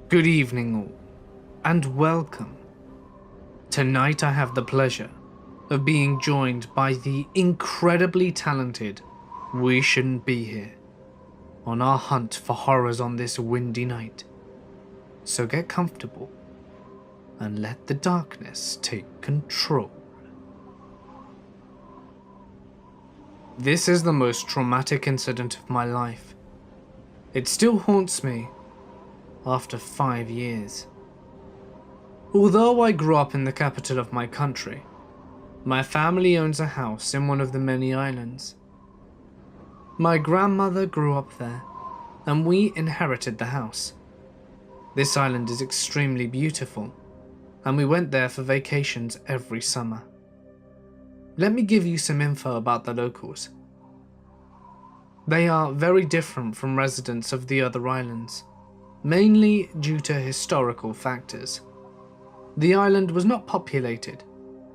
Good evening all, and welcome. Tonight I have the pleasure of being joined by the incredibly talented We Shouldn't Be Here on our hunt for horrors on this windy night. So get comfortable and let the darkness take control. This is the most traumatic incident of my life. It still haunts me after 5 years. Although I grew up in the capital of my country, my family owns a house in one of the many islands. My grandmother grew up there, and we inherited the house. This island is extremely beautiful, and we went there for vacations every summer. Let me give you some info about the locals. They are very different from residents of the other islands, mainly due to historical factors. The island was not populated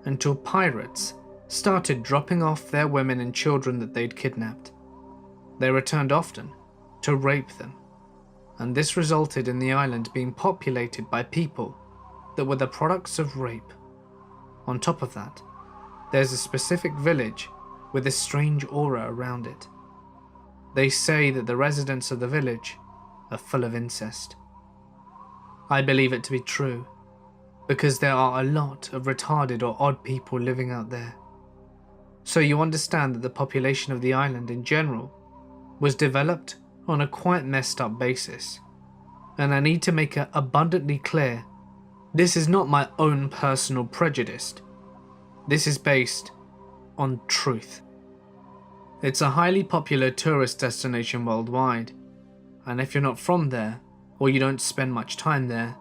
until pirates started dropping off their women and children that they'd kidnapped. They returned often to rape them, and this resulted in the island being populated by people that were the products of rape. On top of that, there's a specific village with a strange aura around it. They say that the residents of the village are full of incest. I believe it to be true, because there are a lot of retarded or odd people living out there. So you understand that the population of the island in general was developed on a quite messed up basis. And I need to make it abundantly clear, this is not my own personal prejudice. This is based on truth. It's a highly popular tourist destination worldwide, and if you're not from there, or you don't spend much time there,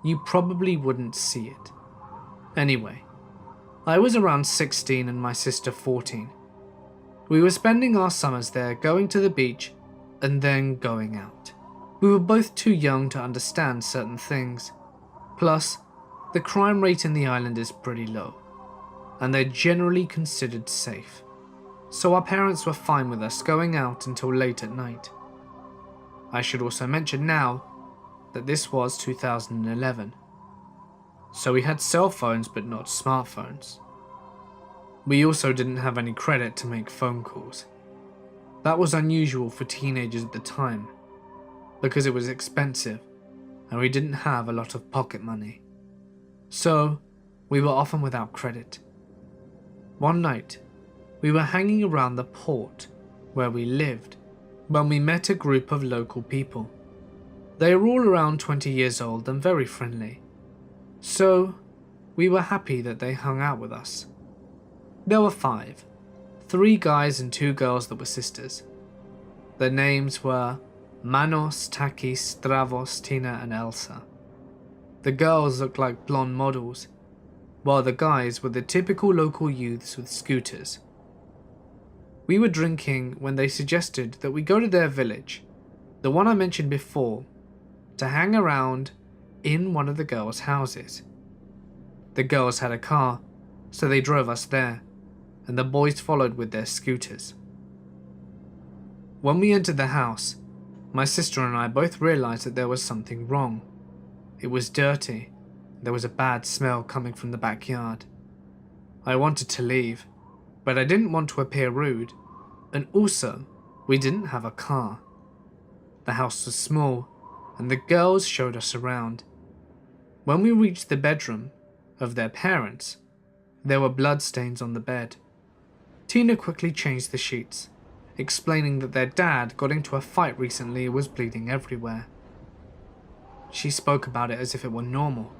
you probably wouldn't see it. Anyway, I was around 16 and my sister 14. We were spending our summers there, going to the beach and then going out. We were both too young to understand certain things. Plus, the crime rate in the island is pretty low, and they're generally considered safe. So our parents were fine with us going out until late at night. I should also mention now that this was 2011. So we had cell phones but not smartphones. We also didn't have any credit to make phone calls. That was unusual for teenagers at the time, because it was expensive and we didn't have a lot of pocket money. So we were often without credit. One night, we were hanging around the port where we lived when we met a group of local people. They were all around 20 years old and very friendly. So we were happy that they hung out with us. There were 5, 3 guys and 2 girls that were sisters. Their names were Manos, Takis, Stravos, Tina and Elsa. The girls looked like blonde models, while the guys were the typical local youths with scooters. We were drinking when they suggested that we go to their village, the one I mentioned before, to hang around in one of the girls' houses. The girls had a car, so they drove us there, and the boys followed with their scooters. When we entered the house, my sister and I both realized that there was something wrong. It was dirty. There was a bad smell coming from the backyard. I wanted to leave, but I didn't want to appear rude, and also, we didn't have a car. The house was small, and the girls showed us around. When we reached the bedroom of their parents, there were bloodstains on the bed. Tina quickly changed the sheets, explaining that their dad got into a fight recently and was bleeding everywhere. She spoke about it as if it were normal,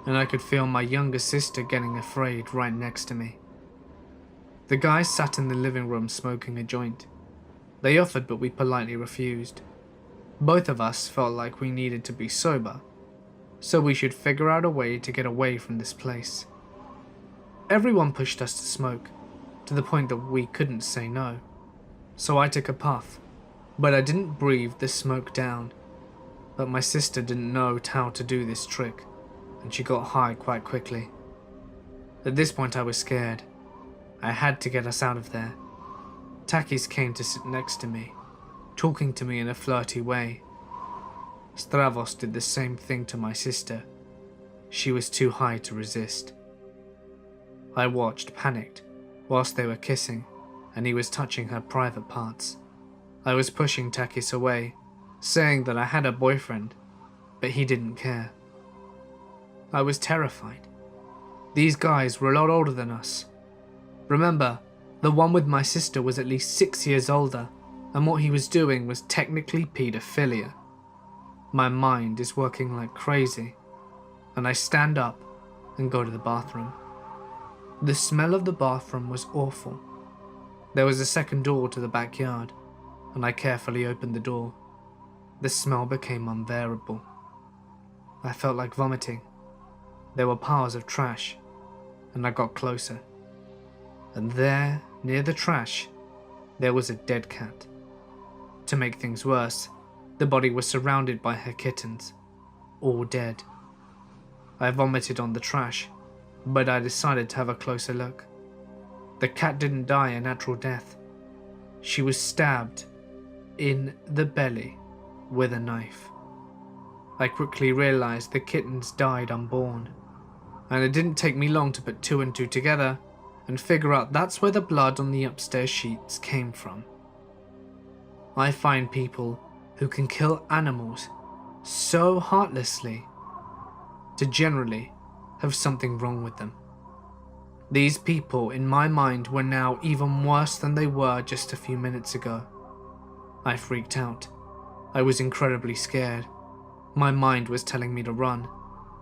and I could feel my younger sister getting afraid right next to me. The guys sat in the living room smoking a joint. They offered, but we politely refused. Both of us felt like we needed to be sober, so we should figure out a way to get away from this place. Everyone pushed us to smoke, to the point that we couldn't say no. So I took a puff, but I didn't breathe the smoke down. But my sister didn't know how to do this trick, and she got high quite quickly. At this point I was scared. I had to get us out of there. Takis came to sit next to me, talking to me in a flirty way. Stravos did the same thing to my sister. She was too high to resist. I watched, panicked, whilst they were kissing, and he was touching her private parts. I was pushing Takis away, saying that I had a boyfriend, but he didn't care. I was terrified. These guys were a lot older than us. Remember, the one with my sister was at least 6 years older, and what he was doing was technically paedophilia. My mind is working like crazy, and I stand up and go to the bathroom. The smell of the bathroom was awful. There was a second door to the backyard, and I carefully opened the door. The smell became unbearable. I felt like vomiting. There were piles of trash, and I got closer. And there, near the trash, there was a dead cat. To make things worse, the body was surrounded by her kittens, all dead. I vomited on the trash, but I decided to have a closer look. The cat didn't die a natural death. She was stabbed in the belly with a knife. I quickly realized the kittens died unborn, and it didn't take me long to put 2 and 2 together and figure out that's where the blood on the upstairs sheets came from. I find people who can kill animals so heartlessly to generally have something wrong with them. These people, in my mind, were now even worse than they were just a few minutes ago. I freaked out. I was incredibly scared. My mind was telling me to run.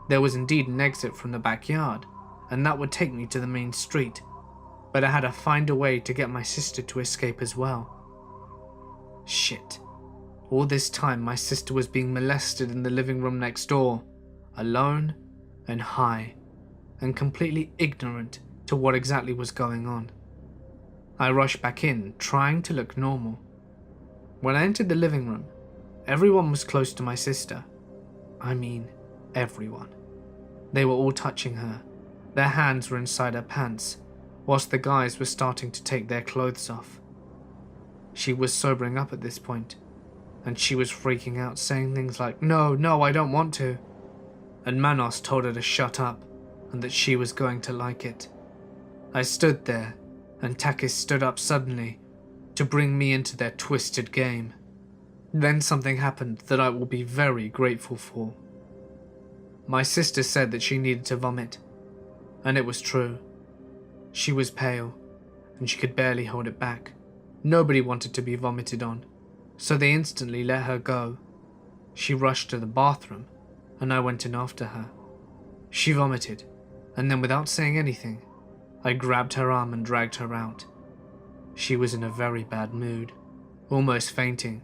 There was indeed an exit from the backyard, and that would take me to the main street, but I had to find a way to get my sister to escape as well. Shit. All this time my sister was being molested in the living room next door, alone and high, and completely ignorant to what exactly was going on. I rushed back in, trying to look normal. When I entered the living room, everyone was close to my sister. I mean, everyone. They were all touching her. Their hands were inside her pants, whilst the guys were starting to take their clothes off. She was sobering up at this point, and she was freaking out, saying things like, No, I don't want to. And Manos told her to shut up, and that she was going to like it. I stood there, and Takis stood up suddenly to bring me into their twisted game. Then something happened that I will be very grateful for. My sister said that she needed to vomit, and it was true. She was pale, and she could barely hold it back. Nobody wanted to be vomited on, so they instantly let her go. She rushed to the bathroom, and I went in after her. She vomited, and then without saying anything, I grabbed her arm and dragged her out. She was in a very bad mood, almost fainting,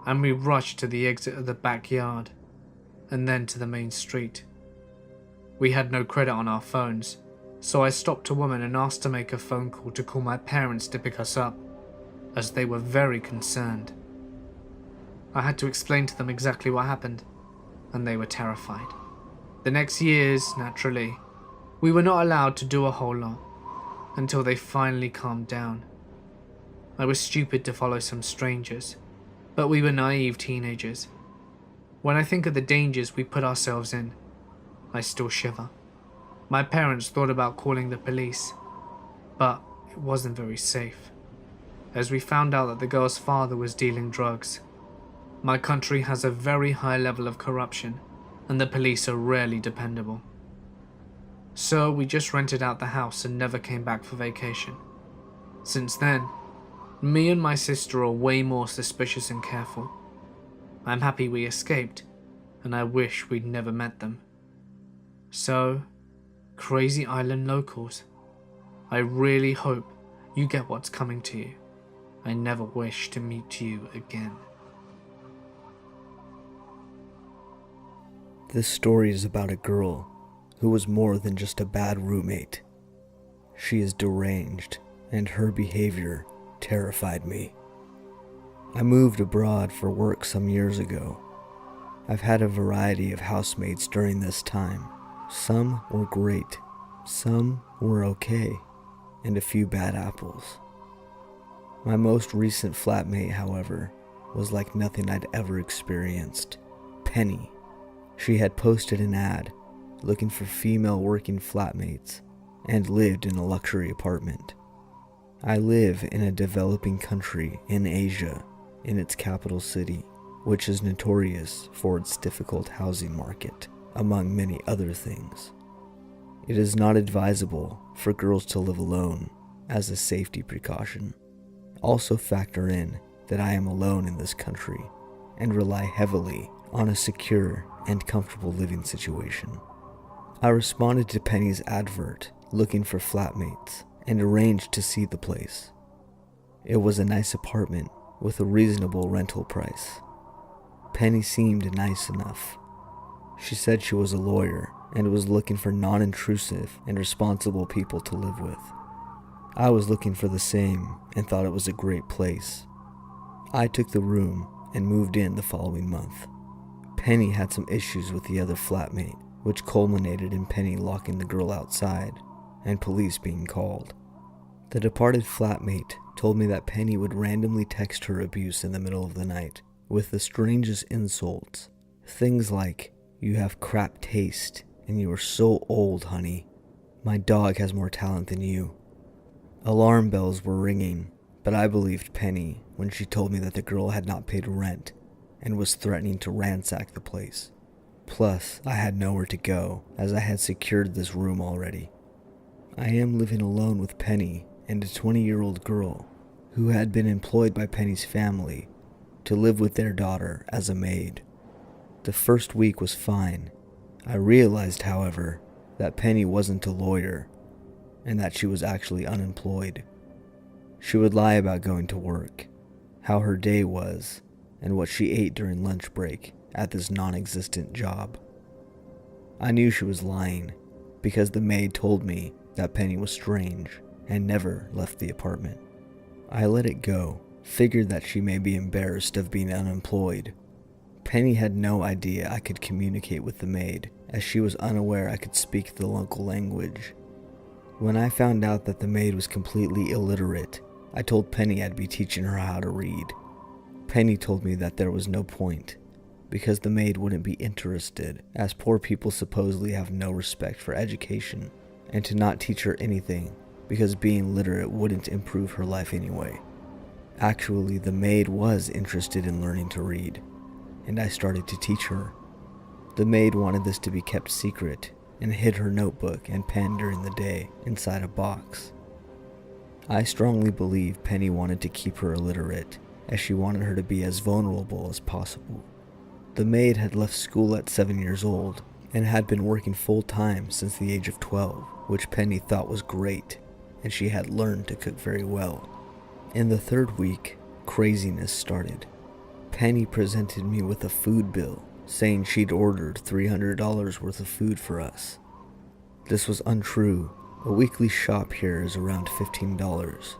and we rushed to the exit of the backyard, and then to the main street. We had no credit on our phones, so I stopped a woman and asked to make a phone call to call my parents to pick us up, as they were very concerned. I had to explain to them exactly what happened, and they were terrified. The next years, naturally, we were not allowed to do a whole lot, until they finally calmed down. I was stupid to follow some strangers, but we were naive teenagers. When I think of the dangers we put ourselves in, I still shiver. My parents thought about calling the police, but it wasn't very safe, as we found out that the girl's father was dealing drugs. My country has a very high level of corruption, and the police are rarely dependable. So we just rented out the house and never came back for vacation. Since then, me and my sister are way more suspicious and careful. I'm happy we escaped, and I wish we'd never met them. So, Crazy Island locals, I really hope you get what's coming to you. I never wish to meet you again. This story is about a girl who was more than just a bad roommate. She is deranged, and her behavior terrified me. I moved abroad for work some years ago. I've had a variety of housemates during this time. Some were great, some were okay, and a few bad apples. My most recent flatmate, however, was like nothing I'd ever experienced. Penny. She had posted an ad looking for female working flatmates and lived in a luxury apartment. I live in a developing country in Asia, in its capital city, which is notorious for its difficult housing market, among many other things. It is not advisable for girls to live alone as a safety precaution. Also factor in that I am alone in this country and rely heavily on a secure and comfortable living situation. I responded to Penny's advert looking for flatmates and arranged to see the place. It was a nice apartment with a reasonable rental price. Penny seemed nice enough. She said she was a lawyer and was looking for non-intrusive and responsible people to live with. I was looking for the same and thought it was a great place. I took the room and moved in the following month. Penny had some issues with the other flatmate, which culminated in Penny locking the girl outside and police being called. The departed flatmate told me that Penny would randomly text her abuse in the middle of the night with the strangest insults. Things like, "You have crap taste and you are so old, honey. My dog has more talent than you." Alarm bells were ringing, but I believed Penny when she told me that the girl had not paid rent and was threatening to ransack the place. Plus, I had nowhere to go as I had secured this room already. I am living alone with Penny and a 20-year-old girl who had been employed by Penny's family to live with their daughter as a maid. The first week was fine. I realized, however, that Penny wasn't a lawyer and that she was actually unemployed. She would lie about going to work, how her day was, and what she ate during lunch break at this non-existent job. I knew she was lying because the maid told me that Penny was strange and never left the apartment. I let it go, figured that she may be embarrassed of being unemployed. Penny had no idea I could communicate with the maid, as she was unaware I could speak the local language. When I found out that the maid was completely illiterate, I told Penny I'd be teaching her how to read. Penny told me that there was no point, because the maid wouldn't be interested, as poor people supposedly have no respect for education, and to not teach her anything, because being literate wouldn't improve her life anyway. Actually, the maid was interested in learning to read, and I started to teach her. The maid wanted this to be kept secret, and hid her notebook and pen during the day inside a box. I strongly believe Penny wanted to keep her illiterate, as she wanted her to be as vulnerable as possible. The maid had left school at 7 years old, and had been working full-time since the age of 12, which Penny thought was great, and she had learned to cook very well. In the third week, craziness started. Penny presented me with a food bill, saying she'd ordered $300 worth of food for us. This was untrue. A weekly shop here is around $15.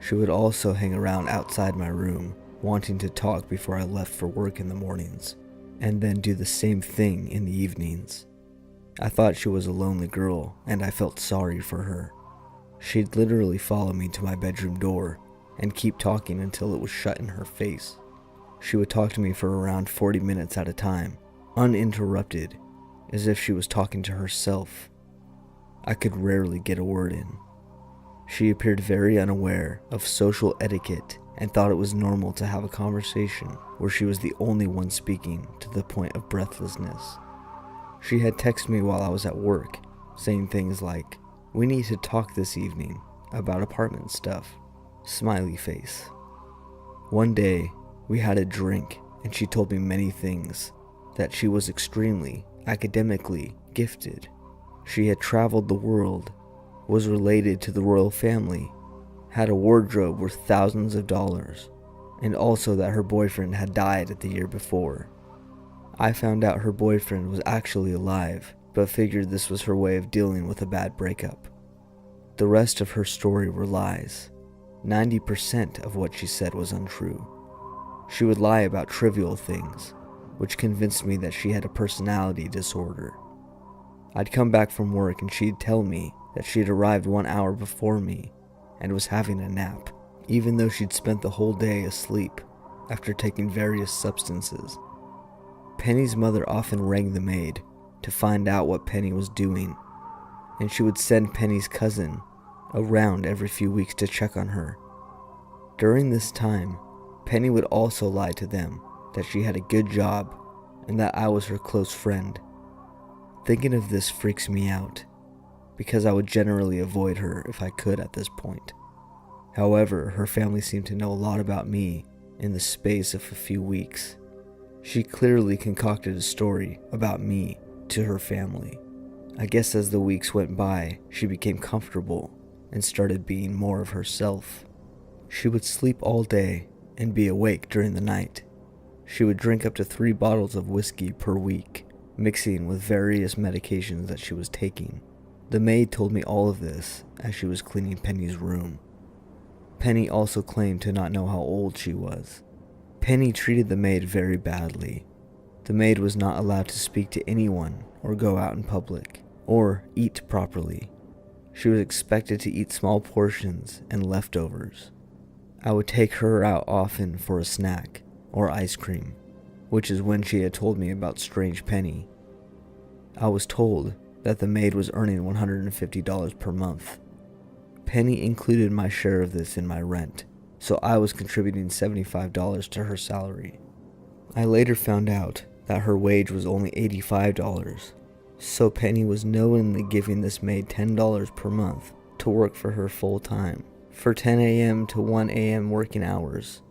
She would also hang around outside my room, wanting to talk before I left for work in the mornings, and then do the same thing in the evenings. I thought she was a lonely girl, and I felt sorry for her. She'd literally follow me to my bedroom door and keep talking until it was shut in her face. She would talk to me for around 40 minutes at a time, uninterrupted, as if she was talking to herself. I could rarely get a word in. She appeared very unaware of social etiquette and thought it was normal to have a conversation where she was the only one speaking, to the point of breathlessness. She had texted me while I was at work, saying things like, "We need to talk this evening about apartment stuff," smiley face. One day, we had a drink and she told me many things, that she was extremely academically gifted. She had traveled the world, was related to the royal family, had a wardrobe worth thousands of dollars, and also that her boyfriend had died the year before. I found out her boyfriend was actually alive, but figured this was her way of dealing with a bad breakup. The rest of her story were lies. 90% of what she said was untrue. She would lie about trivial things, which convinced me that she had a personality disorder. I'd come back from work and she'd tell me that she'd arrived 1 hour before me and was having a nap, even though she'd spent the whole day asleep after taking various substances. Penny's mother often rang the maid to find out what Penny was doing, and she would send Penny's cousin around every few weeks to check on her. During this time, Penny would also lie to them that she had a good job and that I was her close friend. Thinking of this freaks me out, because I would generally avoid her if I could at this point. However, her family seemed to know a lot about me in the space of a few weeks. She clearly concocted a story about me to her family. I guess as the weeks went by, she became comfortable and started being more of herself. She would sleep all day and be awake during the night. She would drink up to 3 bottles of whiskey per week, mixing with various medications that she was taking. The maid told me all of this as she was cleaning Penny's room. Penny also claimed to not know how old she was. Penny treated the maid very badly. The maid was not allowed to speak to anyone or go out in public or eat properly. She was expected to eat small portions and leftovers. I would take her out often for a snack or ice cream, which is when she had told me about Strange Penny. I was told that the maid was earning $150 per month. Penny included my share of this in my rent, so I was contributing $75 to her salary. I later found out that her wage was only $85, so Penny was knowingly giving this maid $10 per month to work for her full time, for 10 a.m. to 1 a.m. working hours.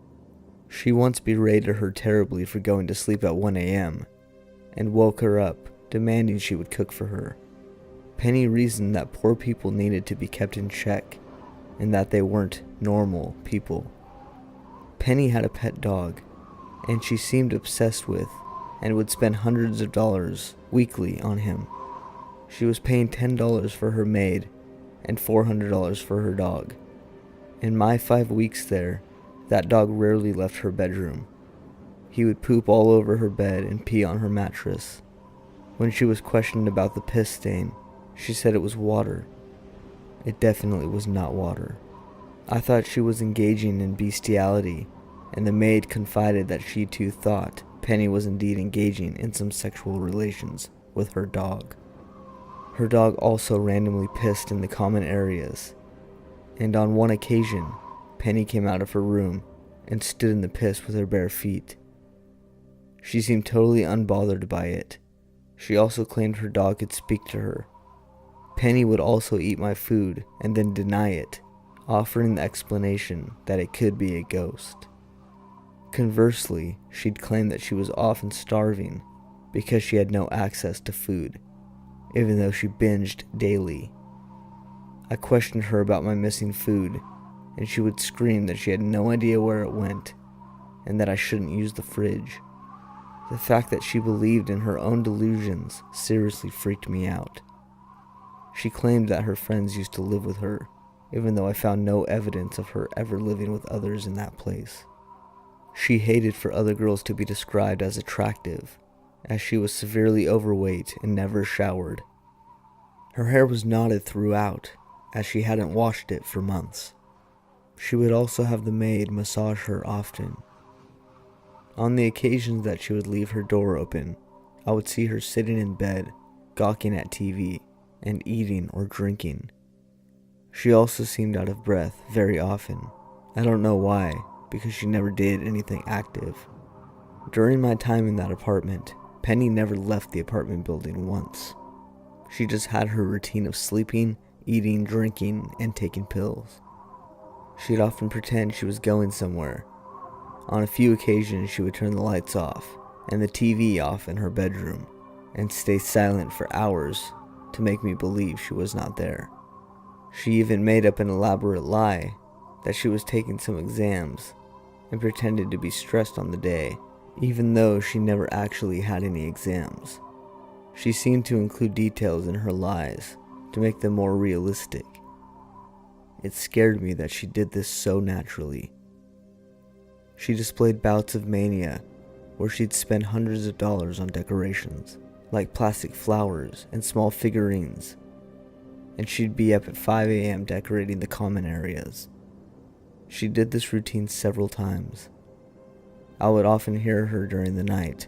She once berated her terribly for going to sleep at 1 a.m. and woke her up, demanding she would cook for her. Penny reasoned that poor people needed to be kept in check and that they weren't normal people. Penny had a pet dog, and she seemed obsessed with and would spend hundreds of dollars weekly on him. She was paying $10 for her maid and $400 for her dog. In my 5 weeks there, that dog rarely left her bedroom. He would poop all over her bed and pee on her mattress. When she was questioned about the piss stain, she said it was water. It definitely was not water. I thought she was engaging in bestiality, and the maid confided that she too thought Penny was indeed engaging in some sexual relations with her dog. Her dog also randomly pissed in the common areas, and on one occasion, Penny came out of her room and stood in the piss with her bare feet. She seemed totally unbothered by it. She also claimed her dog could speak to her. Penny would also eat my food and then deny it, offering the explanation that it could be a ghost. Conversely, she'd claim that she was often starving because she had no access to food, even though she binged daily. I questioned her about my missing food, and she would scream that she had no idea where it went, and that I shouldn't use the fridge. The fact that she believed in her own delusions seriously freaked me out. She claimed that her friends used to live with her, even though I found no evidence of her ever living with others in that place. She hated for other girls to be described as attractive, as she was severely overweight and never showered. Her hair was knotted throughout, as she hadn't washed it for months. She would also have the maid massage her often. On the occasions that she would leave her door open, I would see her sitting in bed, gawking at TV, and eating or drinking. She also seemed out of breath very often. I don't know why, because she never did anything active. During my time in that apartment, Penny never left the apartment building once. She just had her routine of sleeping, eating, drinking, and taking pills. She'd often pretend she was going somewhere. On a few occasions, she would turn the lights off and the TV off in her bedroom and stay silent for hours to make me believe she was not there. She even made up an elaborate lie that she was taking some exams and pretended to be stressed on the day, even though she never actually had any exams. She seemed to include details in her lies to make them more realistic. It scared me that she did this so naturally. She displayed bouts of mania where she'd spend hundreds of dollars on decorations, like plastic flowers and small figurines, and she'd be up at 5 a.m. decorating the common areas. She did this routine several times. I would often hear her during the night,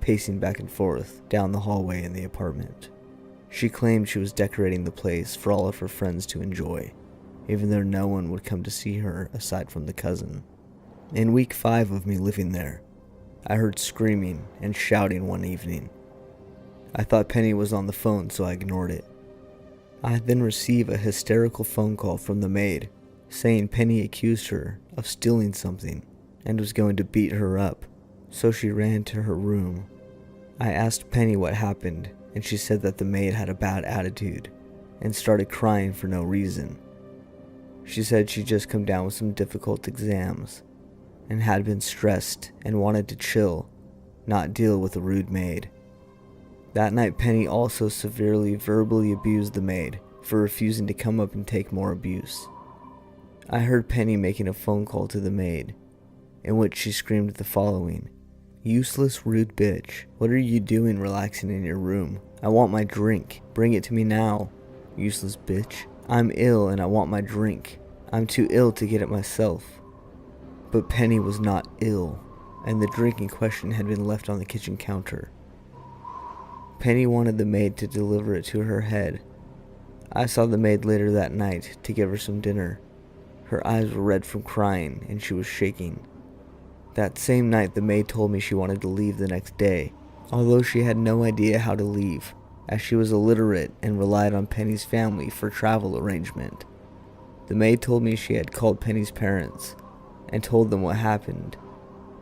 pacing back and forth down the hallway in the apartment. She claimed she was decorating the place for all of her friends to enjoy, even though no one would come to see her aside from the cousin. In week 5 of me living there, I heard screaming and shouting one evening. I thought Penny was on the phone, so I ignored it. I then received a hysterical phone call from the maid saying Penny accused her of stealing something and was going to beat her up, so she ran to her room. I asked Penny what happened, and she said that the maid had a bad attitude and started crying for no reason. She said she'd just come down with some difficult exams and had been stressed and wanted to chill, not deal with a rude maid. That night, Penny also severely verbally abused the maid for refusing to come up and take more abuse. I heard Penny making a phone call to the maid, in which she screamed the following: "Useless, rude bitch. What are you doing relaxing in your room? I want my drink. Bring it to me now. Useless bitch. I'm ill and I want my drink. I'm too ill to get it myself." But Penny was not ill, and the drink in question had been left on the kitchen counter. Penny wanted the maid to deliver it to her head. I saw the maid later that night to give her some dinner. Her eyes were red from crying and she was shaking. That same night, the maid told me she wanted to leave the next day, although she had no idea how to leave, as she was illiterate and relied on Penny's family for travel arrangement. The maid told me she had called Penny's parents and told them what happened,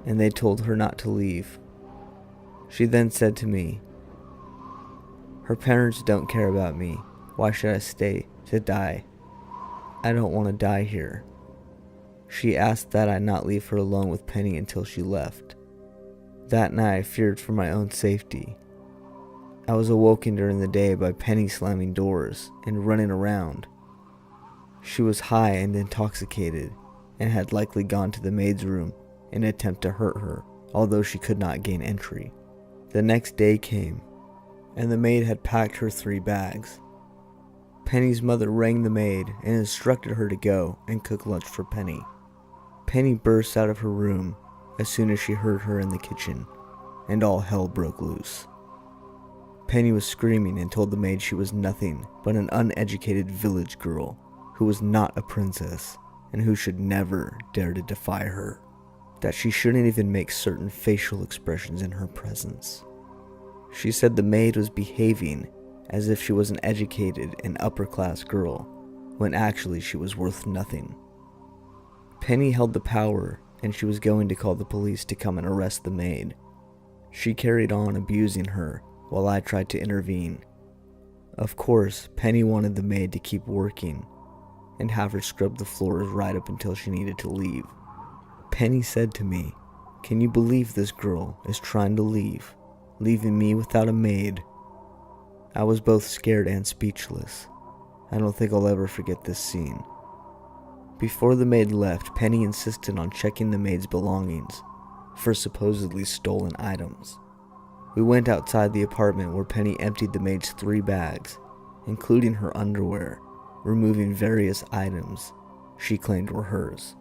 and they told her not to leave. She then said to me, "Her parents don't care about me. Why should I stay to die? I don't want to die here." She asked that I not leave her alone with Penny until she left. That night I feared for my own safety. I was awoken during the day by Penny slamming doors and running around. She was high and intoxicated and had likely gone to the maid's room in an attempt to hurt her, although she could not gain entry. The next day came, and the maid had packed her 3 bags. Penny's mother rang the maid and instructed her to go and cook lunch for Penny. Penny burst out of her room as soon as she heard her in the kitchen, and all hell broke loose. Penny was screaming and told the maid she was nothing but an uneducated village girl who was not a princess and who should never dare to defy her, that she shouldn't even make certain facial expressions in her presence. She said the maid was behaving as if she was an educated and upper-class girl, when actually she was worth nothing. Penny held the power, and she was going to call the police to come and arrest the maid. She carried on abusing her while I tried to intervene. Of course, Penny wanted the maid to keep working and have her scrub the floors right up until she needed to leave. Penny said to me, "Can you believe this girl is trying to leave, leaving me without a maid?" I was both scared and speechless. I don't think I'll ever forget this scene. Before the maid left, Penny insisted on checking the maid's belongings for supposedly stolen items. We went outside the apartment where Penny emptied the maid's 3 bags, including her underwear, removing various items she claimed were hers.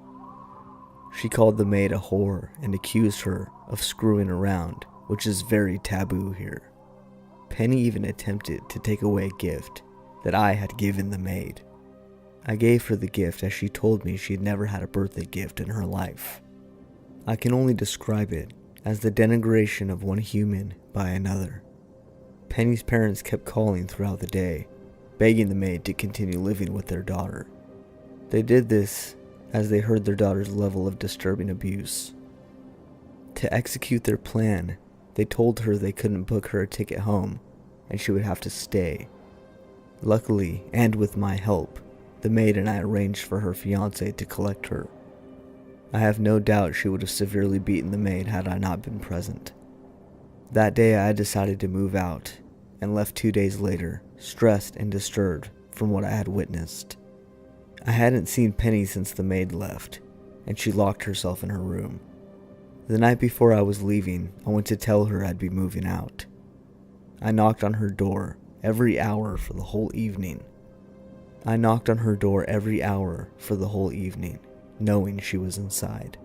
She called the maid a whore and accused her of screwing around, which is very taboo here. Penny even attempted to take away a gift that I had given the maid. I gave her the gift as she told me she had never had a birthday gift in her life. I can only describe it as the denigration of one human by another. Penny's parents kept calling throughout the day, begging the maid to continue living with their daughter. They did this as they heard their daughter's level of disturbing abuse. To execute their plan, they told her they couldn't book her a ticket home and she would have to stay. Luckily, and with my help, the maid and I arranged for her fiancé to collect her. I have no doubt she would have severely beaten the maid had I not been present. That day I decided to move out and left 2 days later, stressed and disturbed from what I had witnessed. I hadn't seen Penny since the maid left, and she locked herself in her room. The night before I was leaving, I went to tell her I'd be moving out. I knocked on her door every hour for the whole evening. Knowing she was inside.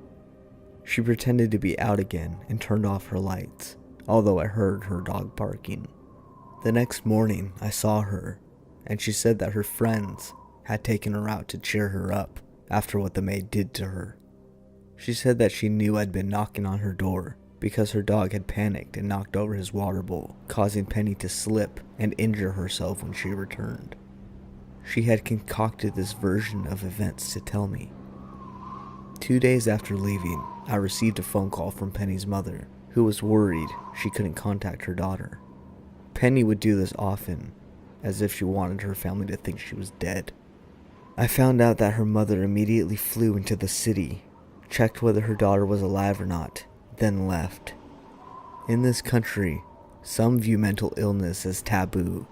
She pretended to be out again and turned off her lights, although I heard her dog barking. The next morning, I saw her, and she said that her friends had taken her out to cheer her up after what the maid did to her. She said that she knew I'd been knocking on her door because her dog had panicked and knocked over his water bowl, causing Penny to slip and injure herself when she returned. She had concocted this version of events to tell me. 2 days after leaving, I received a phone call from Penny's mother, who was worried she couldn't contact her daughter. Penny would do this often, as if she wanted her family to think she was dead. I found out that her mother immediately flew into the city, checked whether her daughter was alive or not, then left. In this country, some view mental illness as taboo,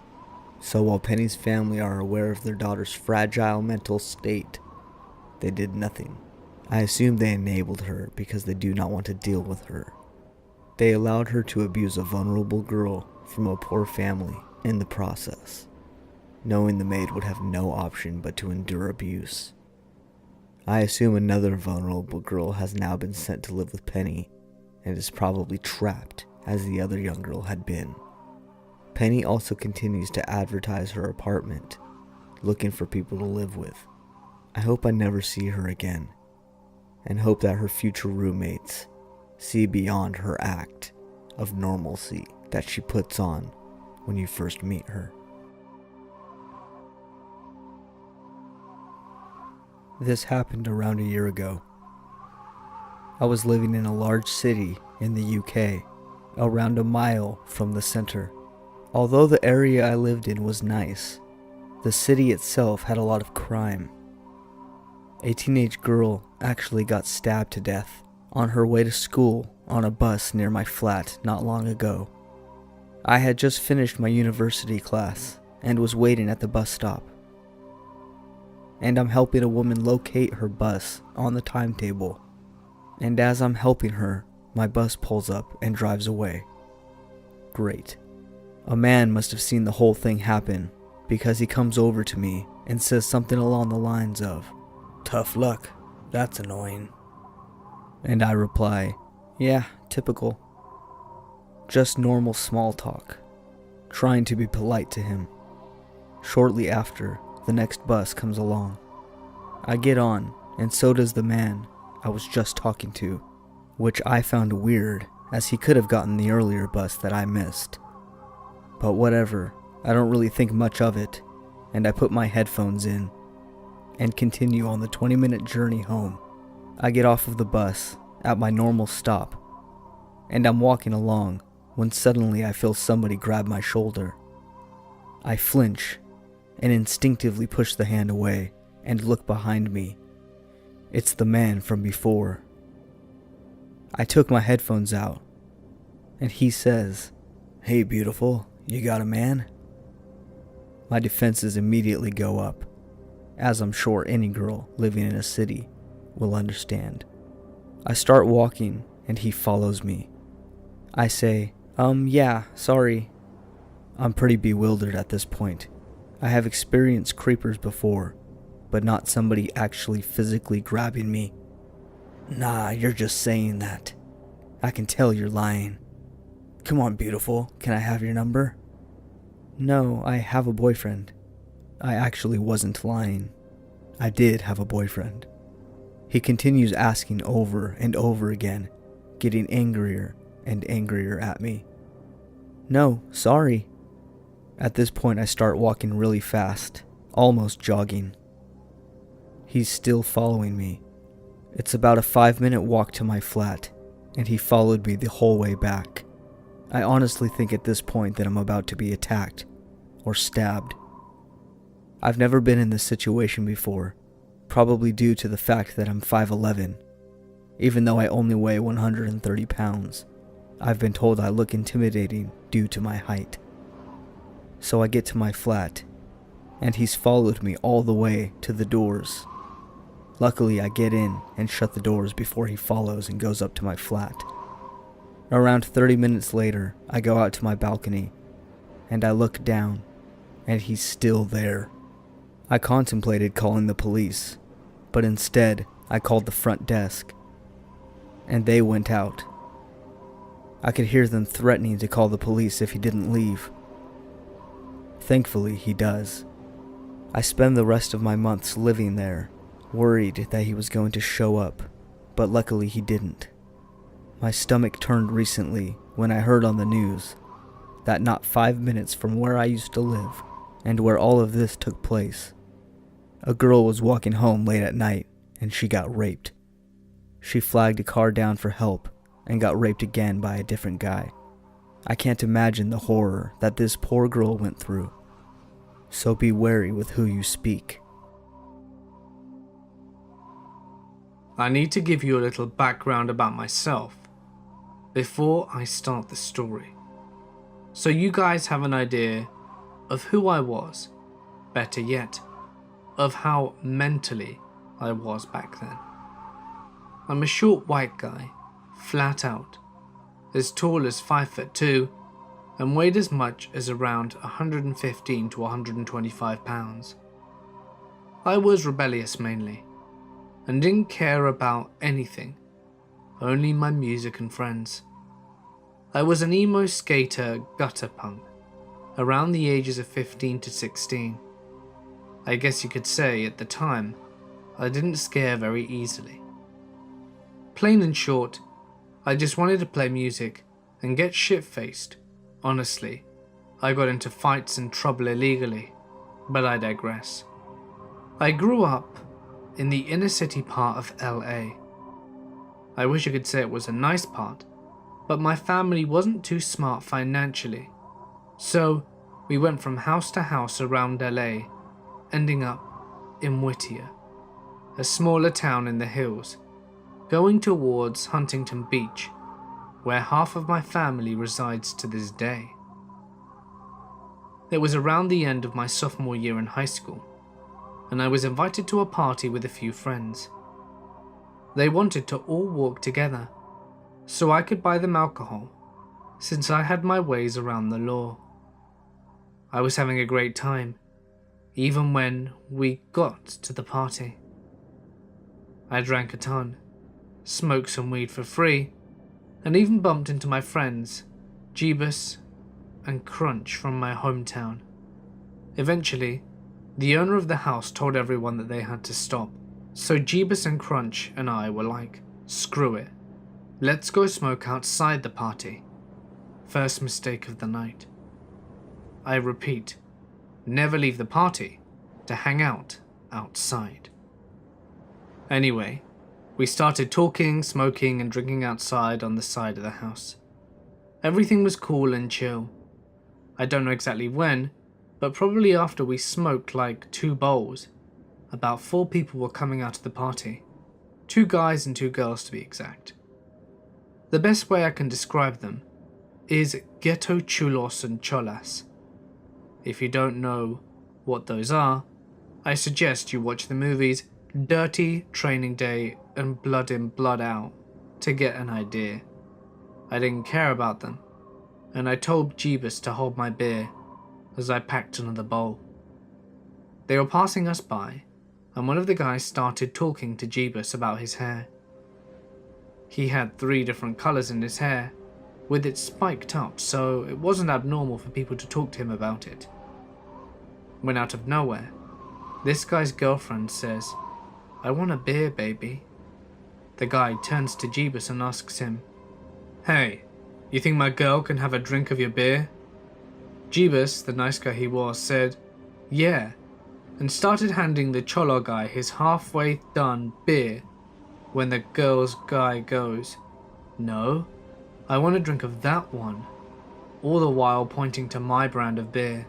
so while Penny's family are aware of their daughter's fragile mental state, they did nothing. I assume they enabled her because they do not want to deal with her. They allowed her to abuse a vulnerable girl from a poor family in the process, knowing the maid would have no option but to endure abuse. I assume another vulnerable girl has now been sent to live with Penny and is probably trapped as the other young girl had been. Penny also continues to advertise her apartment, looking for people to live with. I hope I never see her again, and hope that her future roommates see beyond her act of normalcy that she puts on when you first meet her. This happened around a year ago. I was living in a large city in the UK, around a mile from the center. Although the area I lived in was nice, the city itself had a lot of crime. A teenage girl actually got stabbed to death on her way to school on a bus near my flat not long ago. I had just finished my university class and was waiting at the bus stop. And I'm helping a woman locate her bus on the timetable. And as I'm helping her, my bus pulls up and drives away. Great. A man must have seen the whole thing happen because he comes over to me and says something along the lines of, "Tough luck, that's annoying." And I reply, "Yeah, typical." Just normal small talk, trying to be polite to him. Shortly after, the next bus comes along. I get on, and so does the man I was just talking to, which I found weird as he could have gotten the earlier bus that I missed. But whatever, I don't really think much of it, and I put my headphones in and continue on the 20-minute journey home. I get off of the bus at my normal stop, and I'm walking along when suddenly I feel somebody grab my shoulder. I flinch and instinctively push the hand away and look behind me. It's the man from before. I took my headphones out, and he says, "Hey beautiful, you got a man?" My defenses immediately go up, as I'm sure any girl living in a city will understand. I start walking, and he follows me. I say, yeah, sorry." I'm pretty bewildered at this point. I have experienced creepers before, but not somebody actually physically grabbing me. "Nah, you're just saying that. I can tell you're lying. Come on, beautiful, can I have your number?" "No, I have a boyfriend." I actually wasn't lying. I did have a boyfriend. He continues asking over and over again, getting angrier and angrier at me. "No, sorry." At this point I start walking really fast, almost jogging. He's still following me. It's about a 5-minute walk to my flat, and he followed me the whole way back. I honestly think at this point that I'm about to be attacked or stabbed. I've never been in this situation before, probably due to the fact that I'm 5'11". Even though I only weigh 130 pounds, I've been told I look intimidating due to my height. So I get to my flat, and he's followed me all the way to the doors. Luckily, I get in and shut the doors before he follows and goes up to my flat. Around 30 minutes later, I go out to my balcony, and I look down, and he's still there. I contemplated calling the police, but instead, I called the front desk, and they went out. I could hear them threatening to call the police if he didn't leave. Thankfully, he does. I spend the rest of my months living there, worried that he was going to show up, but luckily he didn't. My stomach turned recently when I heard on the news that not 5 minutes from where I used to live and where all of this took place, a girl was walking home late at night and she got raped. She flagged a car down for help and got raped again by a different guy. I can't imagine the horror that this poor girl went through. So be wary with who you speak. I need to give you a little background about myself before I start the story, so you guys have an idea of who I was, better yet, of how mentally I was back then. I'm a short white guy, flat out, as tall as 5'2", and weighed as much as around 115 to 125 pounds. I was rebellious mainly, and didn't care about anything, only my music and friends. I was an emo skater gutter punk, around the ages of 15 to 16. I guess you could say at the time, I didn't scare very easily. Plain and short, I just wanted to play music and get shit-faced. Honestly, I got into fights and trouble illegally, but I digress. I grew up in the inner city part of LA. I wish I could say it was a nice part, but my family wasn't too smart financially, so we went from house to house around LA, ending up in Whittier, a smaller town in the hills, going towards Huntington Beach, where half of my family resides to this day. It was around the end of my sophomore year in high school, and I was invited to a party with a few friends. They wanted to all walk together, so I could buy them alcohol, since I had my ways around the law. I was having a great time, even when we got to the party. I drank a ton, smoked some weed for free, and even bumped into my friends, Jeebus and Crunch from my hometown. Eventually, the owner of the house told everyone that they had to stop, so Jeebus and Crunch and I were like, screw it, let's go smoke outside the party. First mistake of the night. I repeat, never leave the party to hang out outside. Anyway, we started talking, smoking, and drinking outside on the side of the house. Everything was cool and chill. I don't know exactly when, but probably after we smoked like 2 bowls, about 4 people were coming out of the party. 2 guys and 2 girls to be exact. The best way I can describe them is ghetto chulos and cholas. If you don't know what those are, I suggest you watch the movies Dirty, Training Day, and Blood In, Blood Out to get an idea. I didn't care about them, and I told Jeebus to hold my beer as I packed another bowl. They were passing us by, and one of the guys started talking to Jeebus about his hair. He had 3 different colours in his hair, with it spiked up, so it wasn't abnormal for people to talk to him about it. When out of nowhere, this guy's girlfriend says, "I want a beer, baby." The guy turns to Jeebus and asks him, "Hey, you think my girl can have a drink of your beer?" Jeebus, the nice guy he was, said, "Yeah," and started handing the cholo guy his halfway done beer when the girl's guy goes, "No, I want a drink of that one," all the while pointing to my brand of beer.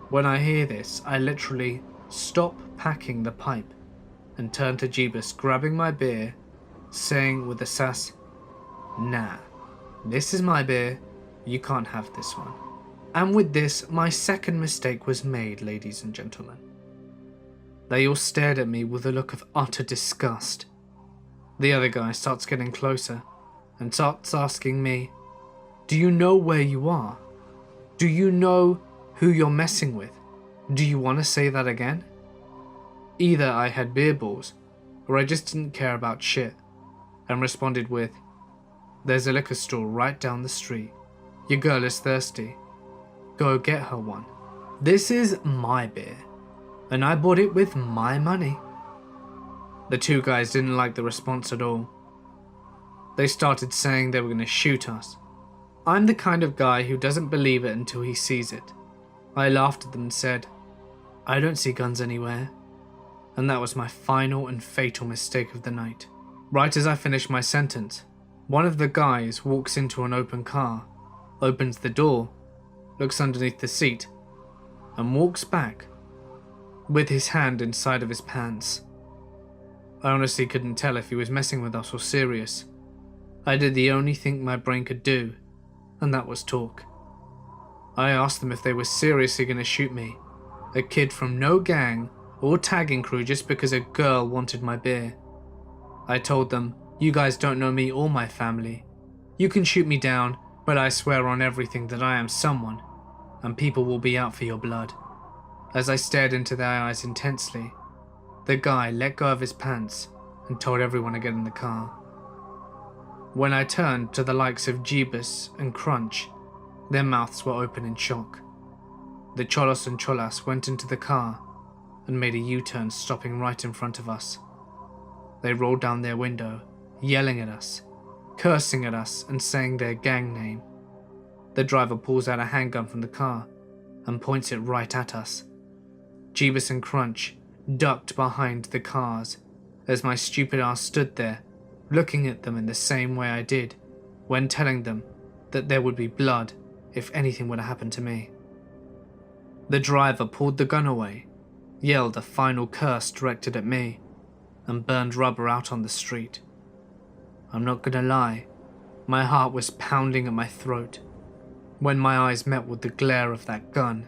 When I hear this, I literally stop packing the pipe and turn to Jeebus, grabbing my beer, saying with a sass, "Nah, this is my beer, you can't have this one." And with this, my second mistake was made, ladies and gentlemen. They all stared at me with a look of utter disgust. The other guy starts getting closer and starts asking me, "Do you know where you are? Do you know who you're messing with? Do you want to say that again?" Either I had beer balls, or I just didn't care about shit, and responded with, There's a liquor store right down the street. Your girl is thirsty. Go get her one. This is my beer, and I bought it with my money." The two guys didn't like the response at all. They started saying they were going to shoot us. I'm the kind of guy who doesn't believe it until he sees it. I laughed at them and said, "I don't see guns anywhere." And that was my final and fatal mistake of the night. Right as I finished my sentence, one of the guys walks into an open car, opens the door, looks underneath the seat, and walks back with his hand inside of his pants. I honestly couldn't tell if he was messing with us or serious. I did the only thing my brain could do, and that was talk. I asked them if they were seriously going to shoot me, a kid from no gang or tagging crew, just because a girl wanted my beer. I told them, "You guys don't know me or my family. You can shoot me down, but I swear on everything that I am someone, and people will be out for your blood." As I stared into their eyes intensely, the guy let go of his pants and told everyone to get in the car. When I turned to the likes of Jeebus and Crunch, their mouths were open in shock. The Cholos and Cholas went into the car and made a U-turn, stopping right in front of us. They rolled down their window, yelling at us, cursing at us and saying their gang name. The driver pulls out a handgun from the car and points it right at us. Jeebus and Crunch ducked behind the cars as my stupid ass stood there, looking at them in the same way I did when telling them that there would be blood if anything would have happened to me. The driver pulled the gun away, yelled a final curse directed at me, and burned rubber out on the street. I'm not gonna lie, my heart was pounding at my throat when my eyes met with the glare of that gun.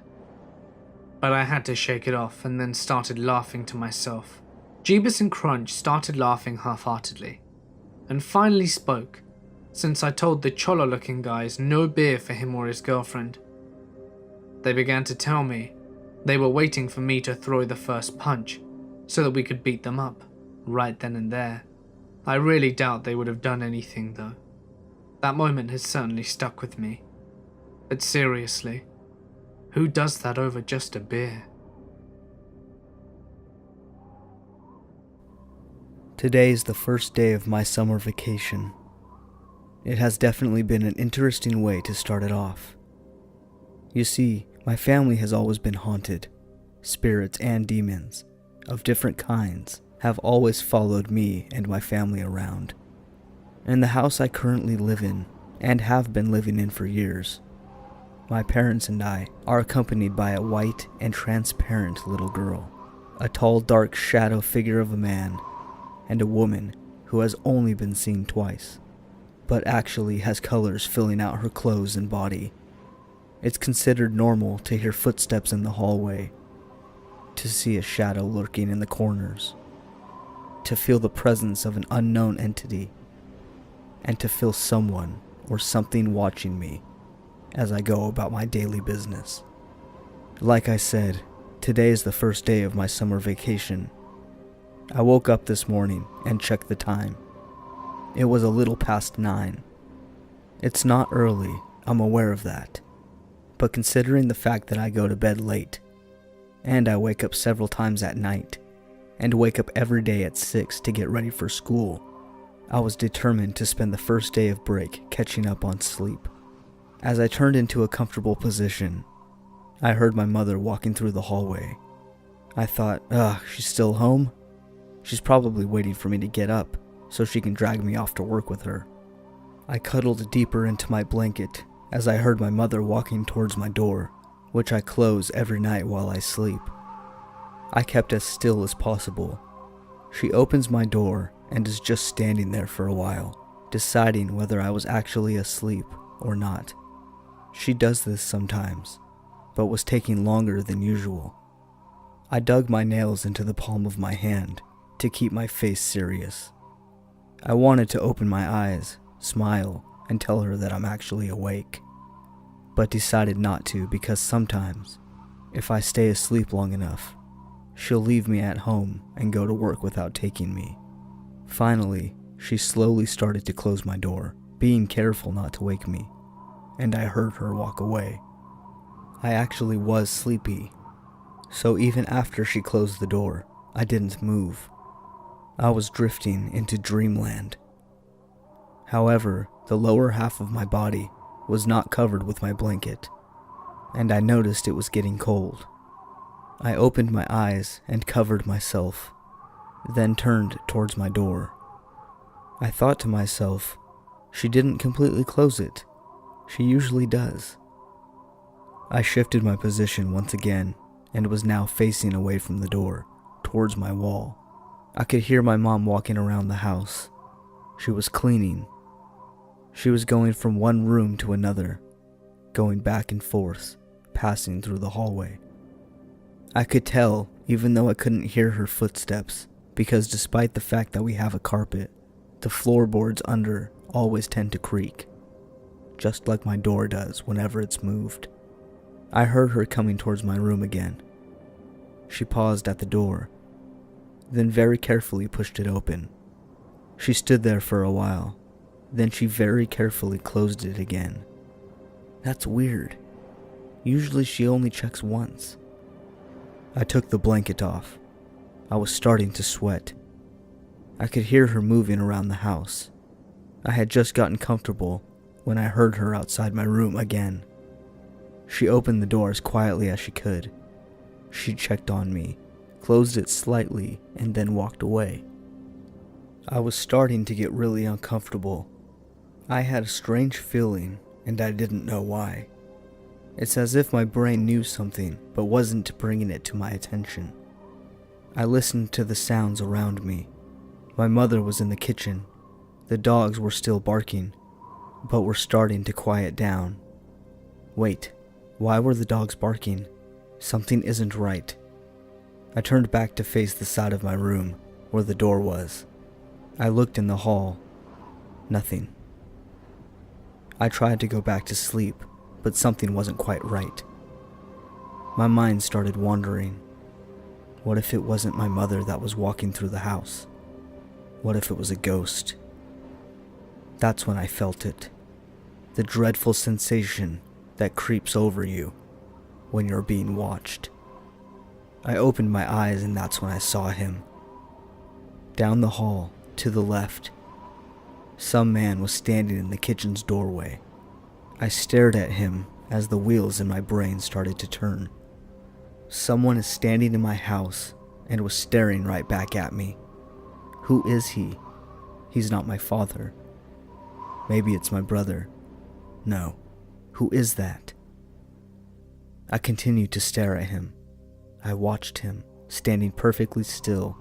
But I had to shake it off and then started laughing to myself. Jeebus and Crunch started laughing half-heartedly, and finally spoke, since I told the Cholo-looking guys no beer for him or his girlfriend. They began to tell me they were waiting for me to throw the first punch so that we could beat them up, right then and there. I really doubt they would have done anything though. That moment has certainly stuck with me. But seriously, who does that over just a beer? Today is the first day of my summer vacation. It has definitely been an interesting way to start it off. You see, my family has always been haunted. Spirits and demons of different kinds have always followed me and my family around. In the house I currently live in, and have been living in for years, my parents and I are accompanied by a white and transparent little girl, a tall dark shadow figure of a man, and a woman who has only been seen twice, but actually has colors filling out her clothes and body. It's considered normal to hear footsteps in the hallway, to see a shadow lurking in the corners, to feel the presence of an unknown entity, and to feel someone or something watching me as I go about my daily business. Like I said, today is the first day of my summer vacation. I woke up this morning and checked the time. It was a little past 9. It's not early, I'm aware of that. But considering the fact that I go to bed late, and I wake up several times at night, and wake up every day at 6 to get ready for school, I was determined to spend the first day of break catching up on sleep. As I turned into a comfortable position, I heard my mother walking through the hallway. I thought, she's still home? She's probably waiting for me to get up so she can drag me off to work with her. I cuddled deeper into my blanket as I heard my mother walking towards my door, which I close every night while I sleep. I kept as still as possible. She opens my door and is just standing there for a while, deciding whether I was actually asleep or not. She does this sometimes, but was taking longer than usual. I dug my nails into the palm of my hand to keep my face serious. I wanted to open my eyes, smile, and tell her that I'm actually awake, but decided not to because sometimes, if I stay asleep long enough, she'll leave me at home and go to work without taking me. Finally, she slowly started to close my door, being careful not to wake me, and I heard her walk away. I actually was sleepy, so even after she closed the door, I didn't move. I was drifting into dreamland. However, the lower half of my body was not covered with my blanket, and I noticed it was getting cold. I opened my eyes and covered myself, then turned towards my door. I thought to myself, she didn't completely close it. She usually does. I shifted my position once again and was now facing away from the door, towards my wall. I could hear my mom walking around the house. She was cleaning. She was going from one room to another, going back and forth, passing through the hallway. I could tell, even though I couldn't hear her footsteps, because despite the fact that we have a carpet, the floorboards under always tend to creak, just like my door does whenever it's moved. I heard her coming towards my room again. She paused at the door, then very carefully pushed it open. She stood there for a while, then she very carefully closed it again. That's weird. Usually she only checks once. I took the blanket off. I was starting to sweat. I could hear her moving around the house. I had just gotten comfortable when I heard her outside my room again. She opened the door as quietly as she could. She checked on me, closed it slightly, and then walked away. I was starting to get really uncomfortable. I had a strange feeling, and I didn't know why. It's as if my brain knew something, but wasn't bringing it to my attention. I listened to the sounds around me. My mother was in the kitchen. The dogs were still barking, but were starting to quiet down. Wait, why were the dogs barking? Something isn't right. I turned back to face the side of my room, where the door was. I looked in the hall. Nothing. I tried to go back to sleep, but something wasn't quite right. My mind started wandering. What if it wasn't my mother that was walking through the house? What if it was a ghost? That's when I felt it. The dreadful sensation that creeps over you when you're being watched. I opened my eyes and that's when I saw him. Down the hall, to the left, some man was standing in the kitchen's doorway. I stared at him as the wheels in my brain started to turn. Someone is standing in my house and was staring right back at me. Who is he? He's not my father. Maybe it's my brother. No. Who is that? I continued to stare at him. I watched him, standing perfectly still,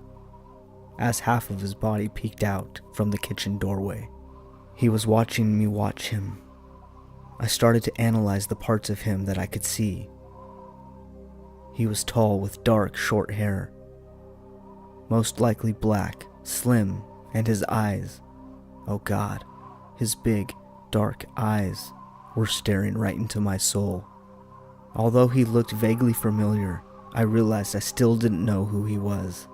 as half of his body peeked out from the kitchen doorway. He was watching me watch him. I started to analyze the parts of him that I could see. He was tall with dark, short hair, most likely black, slim, and his eyes, oh God, his big, dark eyes were staring right into my soul. Although he looked vaguely familiar, I realized I still didn't know who he was.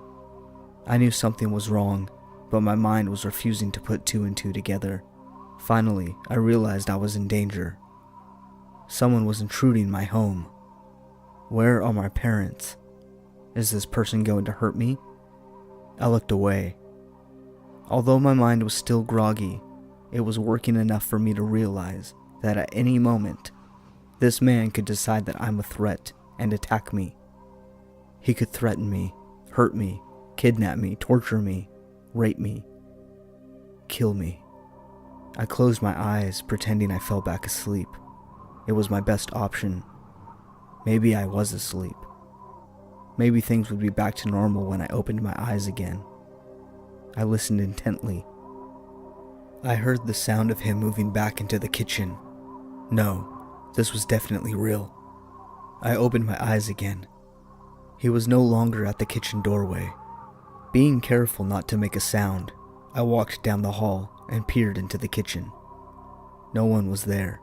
I knew something was wrong, but my mind was refusing to put two and two together. Finally, I realized I was in danger. Someone was intruding my home. Where are my parents? Is this person going to hurt me? I looked away. Although my mind was still groggy, it was working enough for me to realize that at any moment, this man could decide that I'm a threat and attack me. He could threaten me, hurt me, kidnap me, torture me, rape me, kill me. I closed my eyes, pretending I fell back asleep. It was my best option. Maybe I was asleep. Maybe things would be back to normal when I opened my eyes again. I listened intently. I heard the sound of him moving back into the kitchen. No, this was definitely real. I opened my eyes again. He was no longer at the kitchen doorway. Being careful not to make a sound, I walked down the hall and peered into the kitchen. No one was there.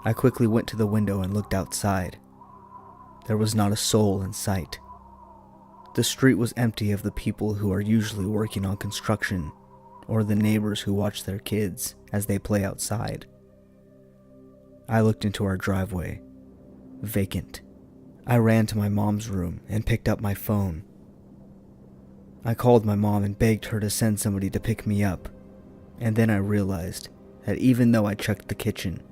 I quickly went to the window and looked outside. There was not a soul in sight. The street was empty of the people who are usually working on construction or the neighbors who watch their kids as they play outside. I looked into our driveway. Vacant. I ran to my mom's room and picked up my phone. I called my mom and begged her to send somebody to pick me up, and then I realized that even though I checked the kitchen,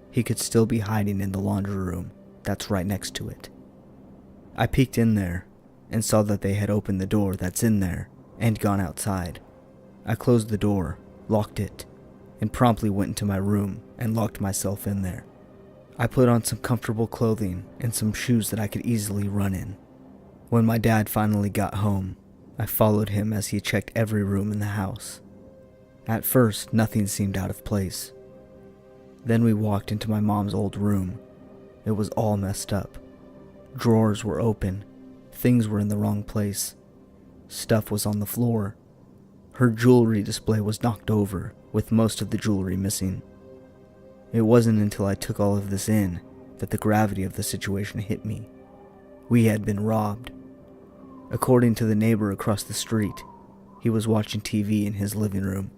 he could still be hiding in the laundry room that's right next to it. I peeked in there and saw that they had opened the door that's in there and gone outside. I closed the door, locked it, and promptly went into my room and locked myself in there. I put on some comfortable clothing and some shoes that I could easily run in. When my dad finally got home, I followed him as he checked every room in the house. At first, nothing seemed out of place. Then we walked into my mom's old room. It was all messed up. Drawers were open. Things were in the wrong place. Stuff was on the floor. Her jewelry display was knocked over, with most of the jewelry missing. It wasn't until I took all of this in that the gravity of the situation hit me. We had been robbed. According to the neighbor across the street, he was watching TV in his living room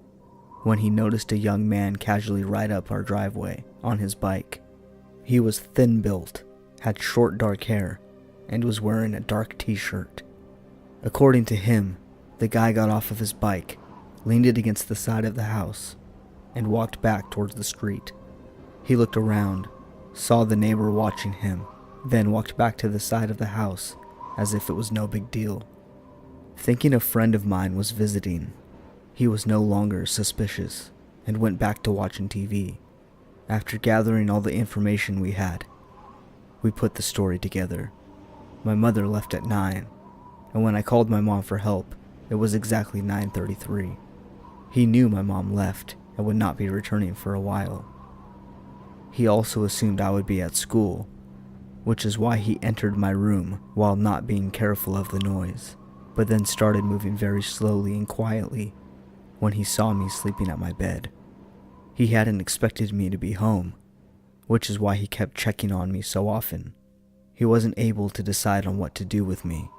when he noticed a young man casually ride up our driveway on his bike. He was thin-built, had short dark hair, and was wearing a dark t-shirt. According to him, the guy got off of his bike, leaned it against the side of the house, and walked back towards the street. He looked around, saw the neighbor watching him, then walked back to the side of the house as if it was no big deal. Thinking a friend of mine was visiting, he was no longer suspicious and went back to watching TV. After gathering all the information we had, we put the story together. My mother left at 9, and when I called my mom for help, it was exactly 9:33. He knew my mom left and would not be returning for a while. He also assumed I would be at school, which is why he entered my room while not being careful of the noise, but then started moving very slowly and quietly when he saw me sleeping at my bed. He hadn't expected me to be home, which is why he kept checking on me so often. He wasn't able to decide on what to do with me.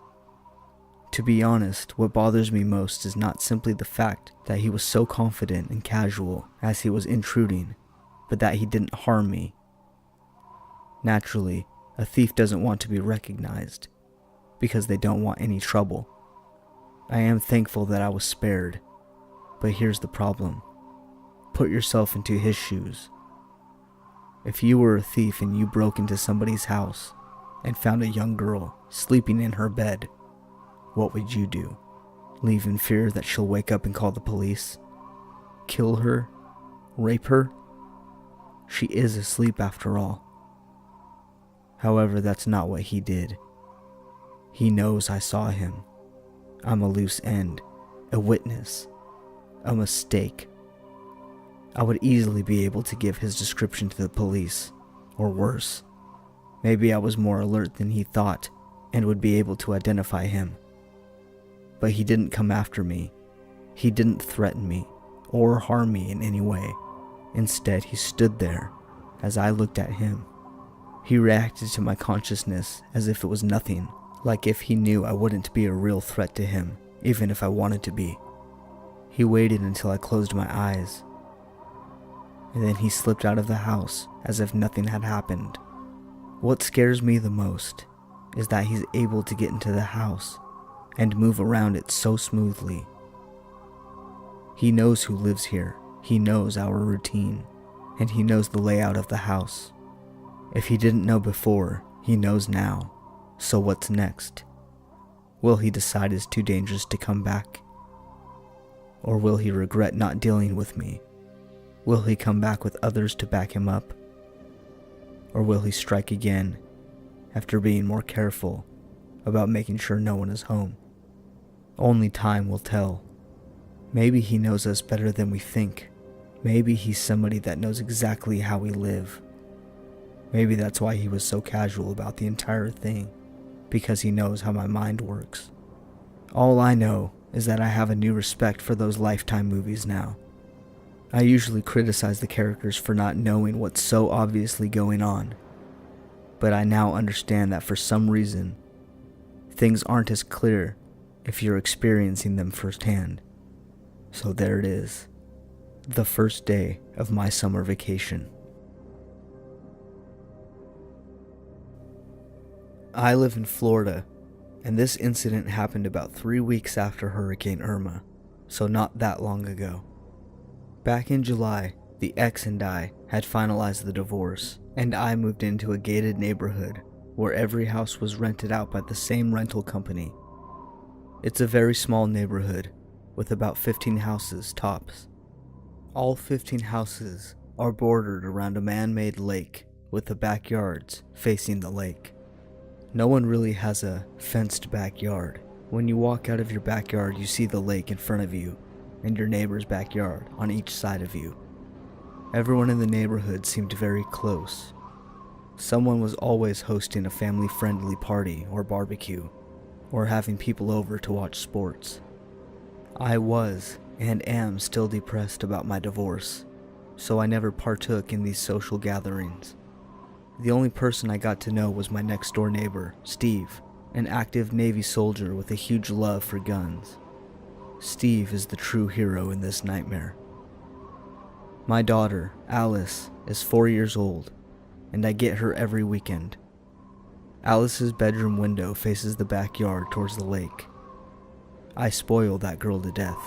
To be honest, what bothers me most is not simply the fact that he was so confident and casual as he was intruding, but that he didn't harm me. Naturally, a thief doesn't want to be recognized, because they don't want any trouble. I am thankful that I was spared, but here's the problem. Put yourself into his shoes. If you were a thief and you broke into somebody's house and found a young girl sleeping in her bed, what would you do? Leave in fear that she'll wake up and call the police? Kill her? Rape her? She is asleep after all. However, that's not what he did. He knows I saw him. I'm a loose end, a witness, a mistake. I would easily be able to give his description to the police, or worse. Maybe I was more alert than he thought and would be able to identify him. But he didn't come after me. He didn't threaten me or harm me in any way. Instead, he stood there as I looked at him. He reacted to my consciousness as if it was nothing, like if he knew I wouldn't be a real threat to him, even if I wanted to be. He waited until I closed my eyes, and then he slipped out of the house as if nothing had happened. What scares me the most is that he's able to get into the house and move around it so smoothly. He knows who lives here, he knows our routine, and he knows the layout of the house. If he didn't know before, he knows now. So what's next? Will he decide it's too dangerous to come back? Or will he regret not dealing with me? Will he come back with others to back him up? Or will he strike again after being more careful about making sure no one is home? Only time will tell. Maybe he knows us better than we think. Maybe he's somebody that knows exactly how we live. Maybe that's why he was so casual about the entire thing, because he knows how my mind works. All I know is that I have a new respect for those Lifetime movies now. I usually criticize the characters for not knowing what's so obviously going on, but I now understand that for some reason, things aren't as clear if you're experiencing them firsthand. So there it is, the first day of my summer vacation. I live in Florida, and this incident happened about 3 weeks after Hurricane Irma, so not that long ago. Back in July, the ex and I had finalized the divorce, and I moved into a gated neighborhood where every house was rented out by the same rental company. It's a very small neighborhood with about 15 houses tops. All 15 houses are bordered around a man-made lake with the backyards facing the lake. No one really has a fenced backyard. When you walk out of your backyard, you see the lake in front of you and your neighbor's backyard on each side of you. Everyone in the neighborhood seemed very close. Someone was always hosting a family-friendly party or barbecue, or having people over to watch sports. I was and am still depressed about my divorce, so I never partook in these social gatherings. The only person I got to know was my next-door neighbor, Steve, an active Navy soldier with a huge love for guns. Steve is the true hero in this nightmare. My daughter, Alice, is 4 years old, and I get her every weekend. Alice's bedroom window faces the backyard towards the lake. I spoil that girl to death.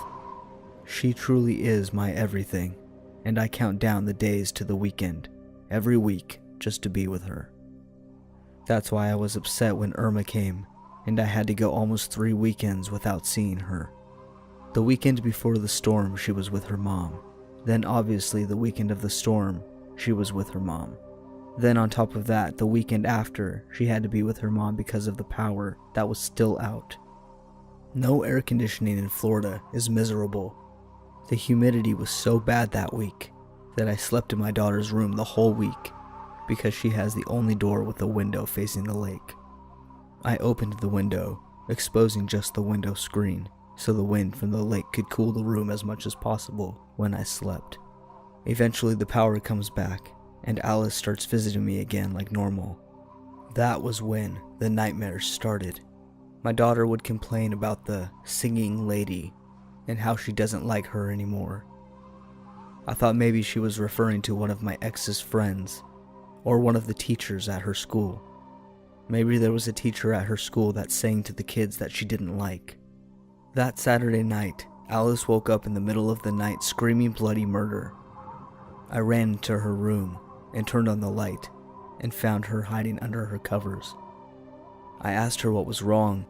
She truly is my everything, and I count down the days to the weekend, every week, just to be with her. That's why I was upset when Irma came, and I had to go almost 3 weekends without seeing her. The weekend before the storm, she was with her mom. Then obviously the weekend of the storm, she was with her mom. Then on top of that, the weekend after, she had to be with her mom because of the power that was still out. No air conditioning in Florida is miserable. The humidity was so bad that week that I slept in my daughter's room the whole week because she has the only door with a window facing the lake. I opened the window, exposing just the window screen, so the wind from the lake could cool the room as much as possible when I slept. Eventually the power comes back, and Alice starts visiting me again like normal. That was when the nightmares started. My daughter would complain about the singing lady and how she doesn't like her anymore. I thought maybe she was referring to one of my ex's friends, or one of the teachers at her school. Maybe there was a teacher at her school that sang to the kids that she didn't like. That Saturday night, Alice woke up in the middle of the night screaming bloody murder. I ran into her room and turned on the light and found her hiding under her covers. I asked her what was wrong,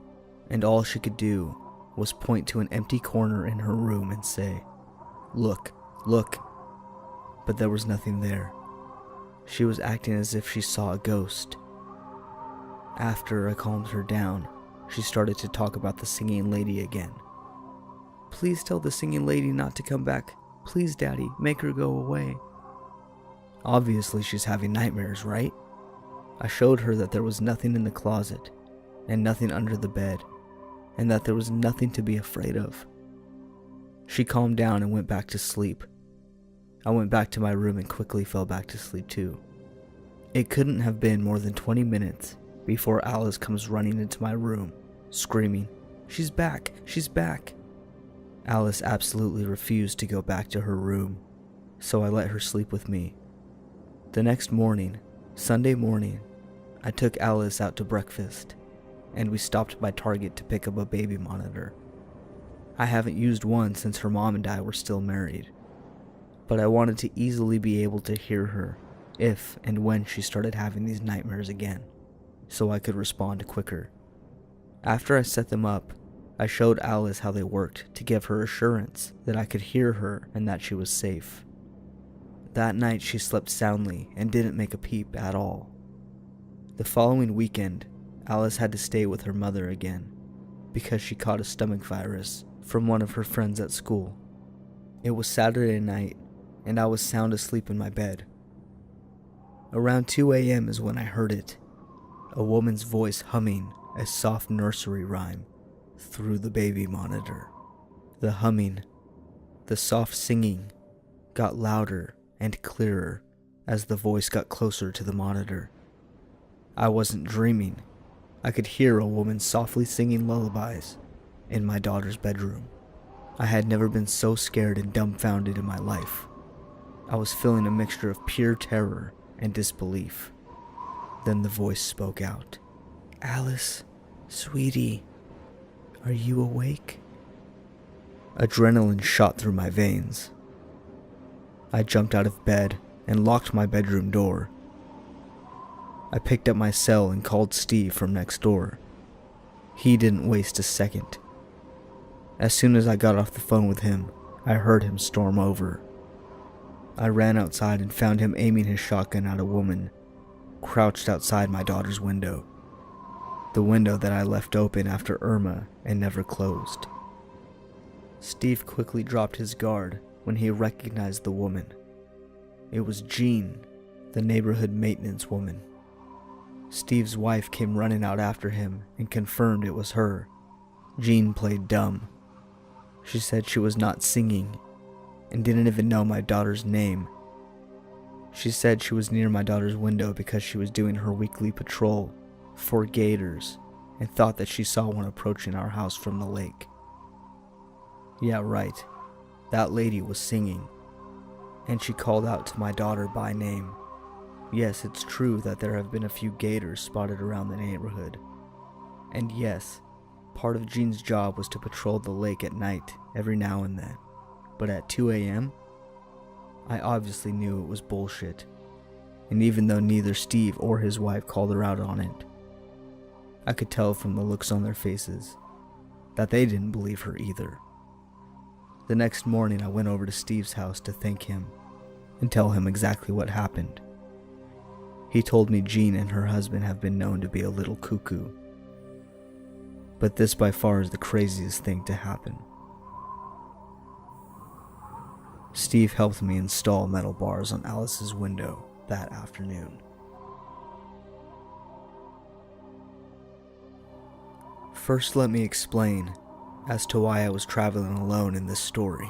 and all she could do was point to an empty corner in her room and say, "Look, look." But there was nothing there. She was acting as if she saw a ghost. After I calmed her down, she started to talk about the singing lady again. "Please tell the singing lady not to come back. Please, Daddy, make her go away." Obviously she's having nightmares, right? I showed her that there was nothing in the closet, and nothing under the bed, and that there was nothing to be afraid of. She calmed down and went back to sleep. I went back to my room and quickly fell back to sleep too. It couldn't have been more than 20 minutes before Alice comes running into my room, screaming, "She's back! She's back!" Alice absolutely refused to go back to her room, so I let her sleep with me. The next morning, Sunday morning, I took Alice out to breakfast, and we stopped by Target to pick up a baby monitor. I haven't used one since her mom and I were still married, but I wanted to easily be able to hear her if and when she started having these nightmares again, so I could respond quicker. After I set them up, I showed Alice how they worked to give her assurance that I could hear her and that she was safe. That night she slept soundly and didn't make a peep at all. The following weekend, Alice had to stay with her mother again because she caught a stomach virus from one of her friends at school. It was Saturday night, and I was sound asleep in my bed. Around 2 a.m. is when I heard it, a woman's voice humming a soft nursery rhyme through the baby monitor. The humming, the soft singing, got louder and clearer as the voice got closer to the monitor. I wasn't dreaming. I could hear a woman softly singing lullabies in my daughter's bedroom. I had never been so scared and dumbfounded in my life. I was feeling a mixture of pure terror and disbelief. Then the voice spoke out. "Alice, sweetie, are you awake?" Adrenaline shot through my veins. I jumped out of bed and locked my bedroom door. I picked up my cell and called Steve from next door. He didn't waste a second. As soon as I got off the phone with him, I heard him storm over. I ran outside and found him aiming his shotgun at a woman crouched outside my daughter's window. The window that I left open after Irma and never closed. Steve quickly dropped his guard when he recognized the woman. It was Jean, the neighborhood maintenance woman. Steve's wife came running out after him and confirmed it was her. Jean played dumb. She said she was not singing and didn't even know my daughter's name. She said she was near my daughter's window because she was doing her weekly patrol for gators and thought that she saw one approaching our house from the lake. Yeah, right. That lady was singing, and she called out to my daughter by name. Yes, it's true that there have been a few gators spotted around the neighborhood. And yes, part of Jean's job was to patrol the lake at night every now and then. But at 2 a.m., I obviously knew it was bullshit. And even though neither Steve or his wife called her out on it, I could tell from the looks on their faces that they didn't believe her either. The next morning, I went over to Steve's house to thank him and tell him exactly what happened. He told me Jean and her husband have been known to be a little cuckoo. But this by far is the craziest thing to happen. Steve helped me install metal bars on Alice's window that afternoon. First, let me explain as to why I was traveling alone in this story.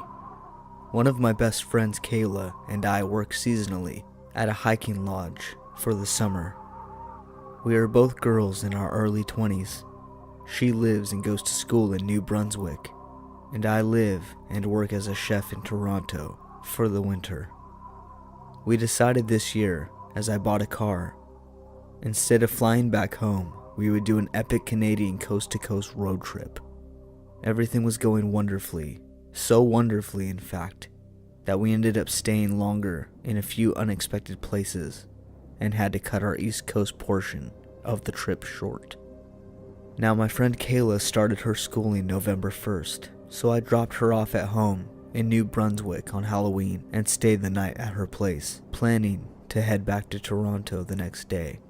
One of my best friends, Kayla, and I work seasonally at a hiking lodge for the summer. We are both girls in our early 20s. She lives and goes to school in New Brunswick, and I live and work as a chef in Toronto for the winter. We decided this year, as I bought a car, instead of flying back home, we would do an epic Canadian coast-to-coast road trip. Everything was going wonderfully, so wonderfully in fact, that we ended up staying longer in a few unexpected places and had to cut our East Coast portion of the trip short. Now my friend Kayla started her schooling November 1st, so I dropped her off at home in New Brunswick on Halloween and stayed the night at her place, planning to head back to Toronto the next day.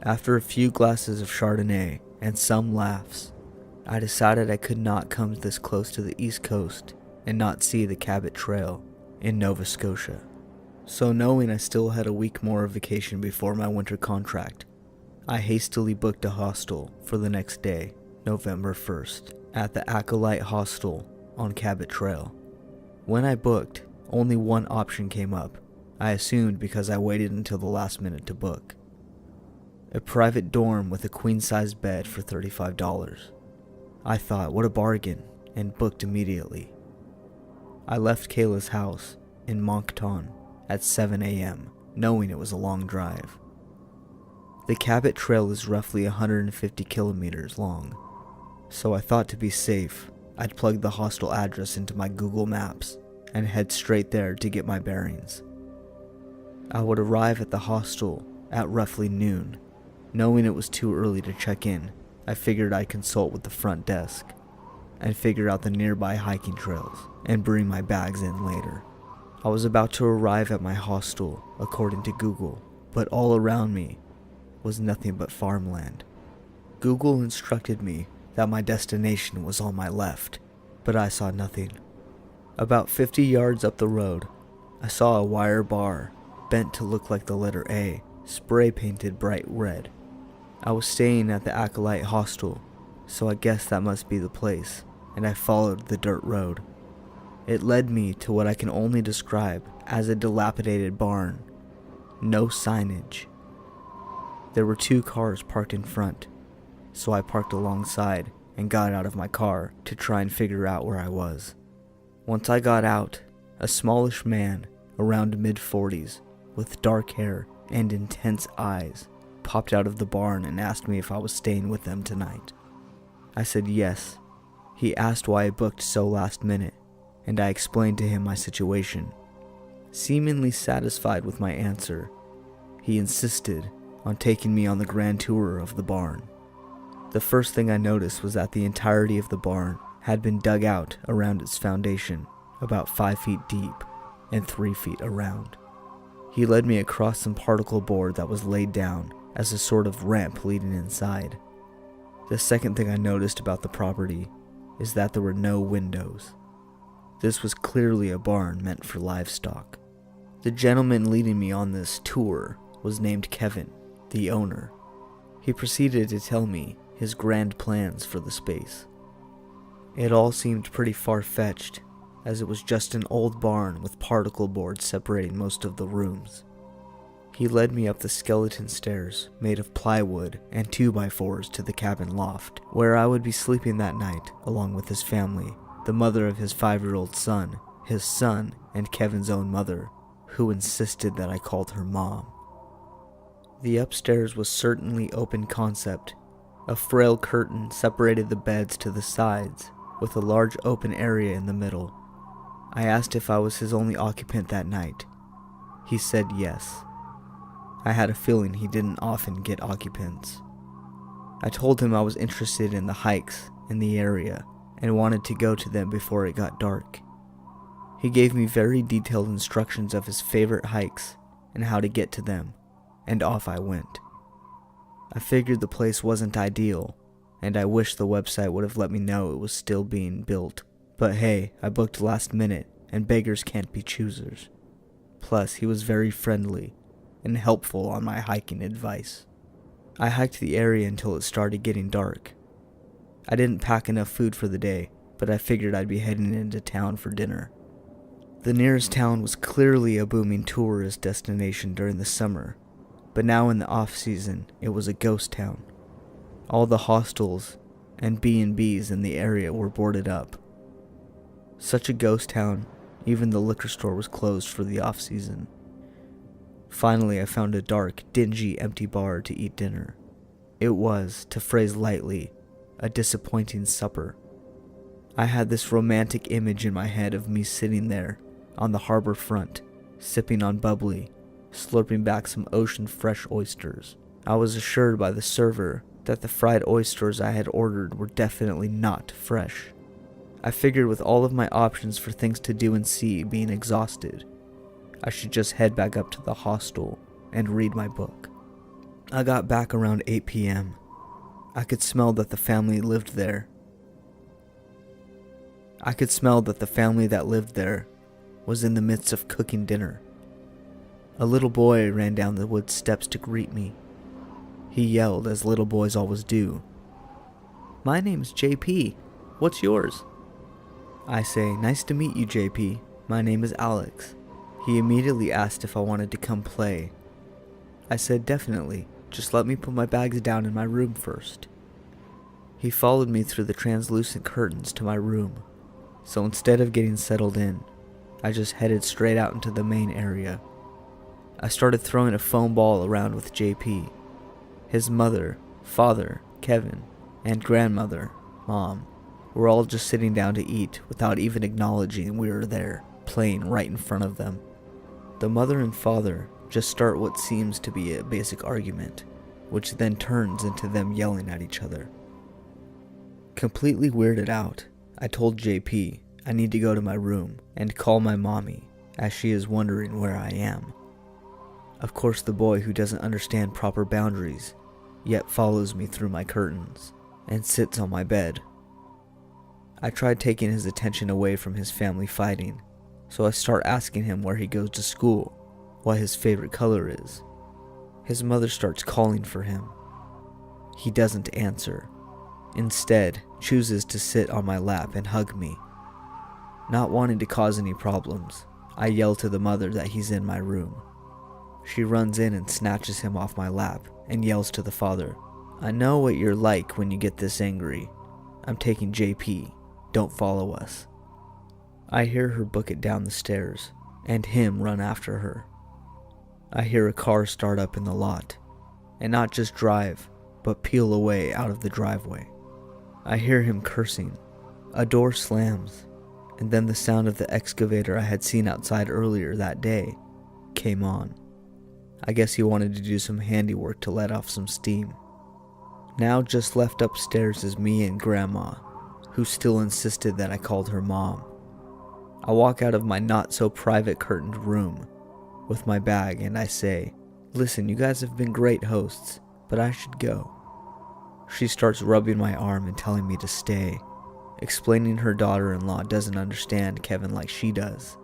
After a few glasses of Chardonnay and some laughs, I decided I could not come this close to the East Coast and not see the Cabot Trail in Nova Scotia. So knowing I still had a week more of vacation before my winter contract, I hastily booked a hostel for the next day, November 1st, at the Acolyte Hostel on Cabot Trail. When I booked, only one option came up, I assumed because I waited until the last minute to book. A private dorm with a queen-size bed for $35. I thought, what a bargain, and booked immediately. I left Kayla's house in Moncton at 7 a.m., knowing it was a long drive. The Cabot Trail is roughly 150 kilometers long, so I thought to be safe, I'd plug the hostel address into my Google Maps and head straight there to get my bearings. I would arrive at the hostel at roughly noon. Knowing it was too early to check in, I figured I'd consult with the front desk and figure out the nearby hiking trails and bring my bags in later. I was about to arrive at my hostel, according to Google, but all around me was nothing but farmland. Google instructed me that my destination was on my left, but I saw nothing. About 50 yards up the road, I saw a wire bar, bent to look like the letter A, spray painted bright red. I was staying at the Acolyte Hostel, so I guessed that must be the place, and I followed the dirt road. It led me to what I can only describe as a dilapidated barn. No signage. There were 2 cars parked in front, so I parked alongside and got out of my car to try and figure out where I was. Once I got out, a smallish man, around mid-40s, with dark hair and intense eyes, popped out of the barn and asked me if I was staying with them tonight. I said yes. He asked why I booked so last minute, and I explained to him my situation. Seemingly satisfied with my answer, he insisted on taking me on the grand tour of the barn. The first thing I noticed was that the entirety of the barn had been dug out around its foundation, about 5 feet deep and 3 feet around. He led me across some particle board that was laid down as a sort of ramp leading inside. The second thing I noticed about the property is that there were no windows. This was clearly a barn meant for livestock. The gentleman leading me on this tour was named Kevin, the owner. He proceeded to tell me his grand plans for the space. It all seemed pretty far-fetched, as it was just an old barn with particle boards separating most of the rooms. He led me up the skeleton stairs made of plywood and 2x4s to the cabin loft, where I would be sleeping that night along with his family, the mother of his 5-year-old son, his son, and Kevin's own mother, who insisted that I called her mom. The upstairs was certainly open concept. A frail curtain separated the beds to the sides, with a large open area in the middle. I asked if I was his only occupant that night. He said yes. I had a feeling he didn't often get occupants. I told him I was interested in the hikes in the area and wanted to go to them before it got dark. He gave me very detailed instructions of his favorite hikes and how to get to them, and off I went. I figured the place wasn't ideal, and I wish the website would have let me know it was still being built. But hey, I booked last minute, and beggars can't be choosers. Plus, he was very friendly and helpful on my hiking advice. I hiked the area until it started getting dark. I didn't pack enough food for the day, but I figured I'd be heading into town for dinner. The nearest town was clearly a booming tourist destination during the summer, but now in the off-season, it was a ghost town. All the hostels and B&Bs in the area were boarded up. Such a ghost town, even the liquor store was closed for the off-season. Finally, I found a dark, dingy, empty bar to eat dinner. It was, to phrase lightly, a disappointing supper. I had this romantic image in my head of me sitting there, on the harbor front, sipping on bubbly, slurping back some ocean-fresh oysters. I was assured by the server that the fried oysters I had ordered were definitely not fresh. I figured with all of my options for things to do and see being exhausted, I should just head back up to the hostel and read my book. I got back around 8 p.m. I could smell that the family that lived there was in the midst of cooking dinner. A little boy ran down the wood steps to greet me. He yelled, as little boys always do, "My name's JP. What's yours?" I say, "Nice to meet you, JP. My name is Alex." He immediately asked if I wanted to come play. I said, "Definitely. Just let me put my bags down in my room first." He followed me through the translucent curtains to my room. So instead of getting settled in, I just headed straight out into the main area. I started throwing a foam ball around with JP. His mother, father, Kevin, and grandmother, Mom, were all just sitting down to eat without even acknowledging we were there, playing right in front of them. The mother and father just start what seems to be a basic argument, which then turns into them yelling at each other. Completely weirded out, I told JP I need to go to my room and call my mommy, as she is wondering where I am. Of course, the boy who doesn't understand proper boundaries, yet follows me through my curtains, and sits on my bed. I tried taking his attention away from his family fighting, so I start asking him where he goes to school, what his favorite color is. His mother starts calling for him. He doesn't answer. Instead, chooses to sit on my lap and hug me. Not wanting to cause any problems, I yell to the mother that he's in my room. She runs in and snatches him off my lap and yells to the father, "I know what you're like when you get this angry. I'm taking JP. Don't follow us." I hear her book it down the stairs, and him run after her. I hear a car start up in the lot, and not just drive, but peel away out of the driveway. I hear him cursing. A door slams, and then the sound of the excavator I had seen outside earlier that day came on. I guess he wanted to do some handiwork to let off some steam. Now just left upstairs is me and Grandma, who still insisted that I called her Mom. I walk out of my not-so-private curtained room with my bag and I say, "Listen, you guys have been great hosts, but I should go." She starts rubbing my arm and telling me to stay, explaining her daughter-in-law doesn't understand Kevin like she does,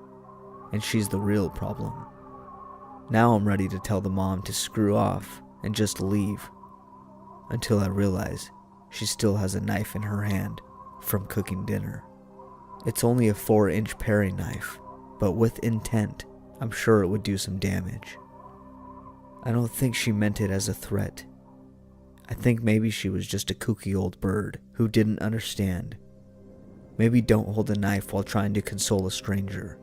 and she's the real problem. Now I'm ready to tell the mom to screw off and just leave, until I realize she still has a knife in her hand from cooking dinner. It's only a 4-inch paring knife, but with intent, I'm sure it would do some damage. I don't think she meant it as a threat. I think maybe she was just a kooky old bird who didn't understand. Maybe don't hold a knife while trying to console a stranger.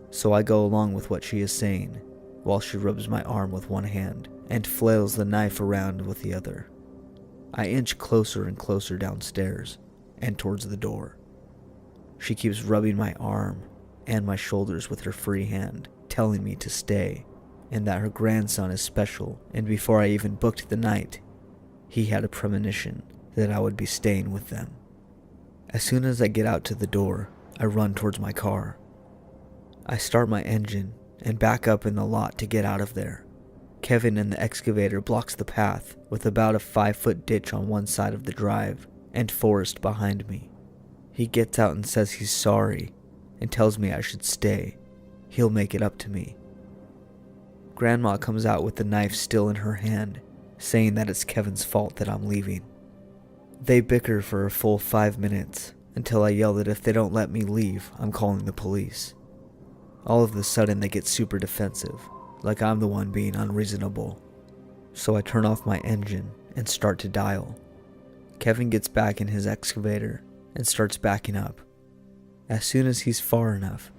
So I go along with what she is saying, while she rubs my arm with one hand and flails the knife around with the other. I inch closer and closer downstairs and towards the door. She keeps rubbing my arm and my shoulders with her free hand, telling me to stay, and that her grandson is special, and before I even booked the night, he had a premonition that I would be staying with them. As soon as I get out to the door, I run towards my car. I start my engine and back up in the lot to get out of there. Kevin in the excavator blocks the path with about a 5-foot ditch on one side of the drive and forest behind me. He gets out and says he's sorry and tells me I should stay. He'll make it up to me. Grandma comes out with the knife still in her hand, saying that it's Kevin's fault that I'm leaving. They bicker for a full 5 minutes until I yell that if they don't let me leave, I'm calling the police. All of a sudden they get super defensive, like I'm the one being unreasonable. So I turn off my engine and start to dial. Kevin gets back in his excavator and starts backing up. As soon as he's far enough,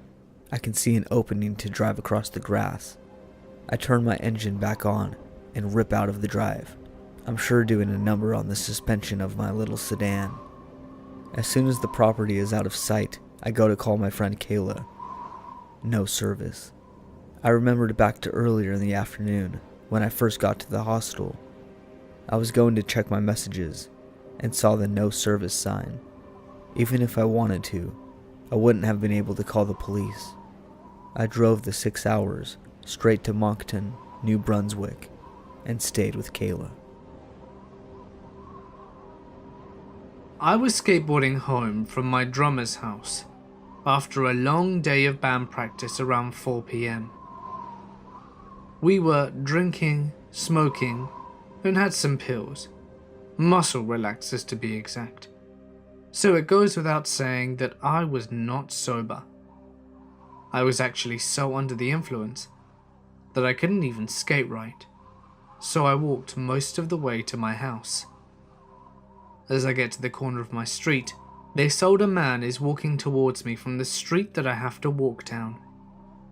I can see an opening to drive across the grass. I turn my engine back on and rip out of the drive. I'm sure doing a number on the suspension of my little sedan. As soon as the property is out of sight, I go to call my friend Kayla. No service. I remembered back to earlier in the afternoon when I first got to the hostel. I was going to check my messages and saw the no service sign. Even if I wanted to, I wouldn't have been able to call the police. I drove the 6 hours straight to Moncton, New Brunswick, and stayed with Kayla. I was skateboarding home from my drummer's house after a long day of band practice around 4 p.m. We were drinking, smoking, and had some pills. Muscle relaxers to be exact. So it goes without saying that I was not sober. I was actually so under the influence that I couldn't even skate right, so I walked most of the way to my house. As I get to the corner of my street, this older man is walking towards me from the street that I have to walk down.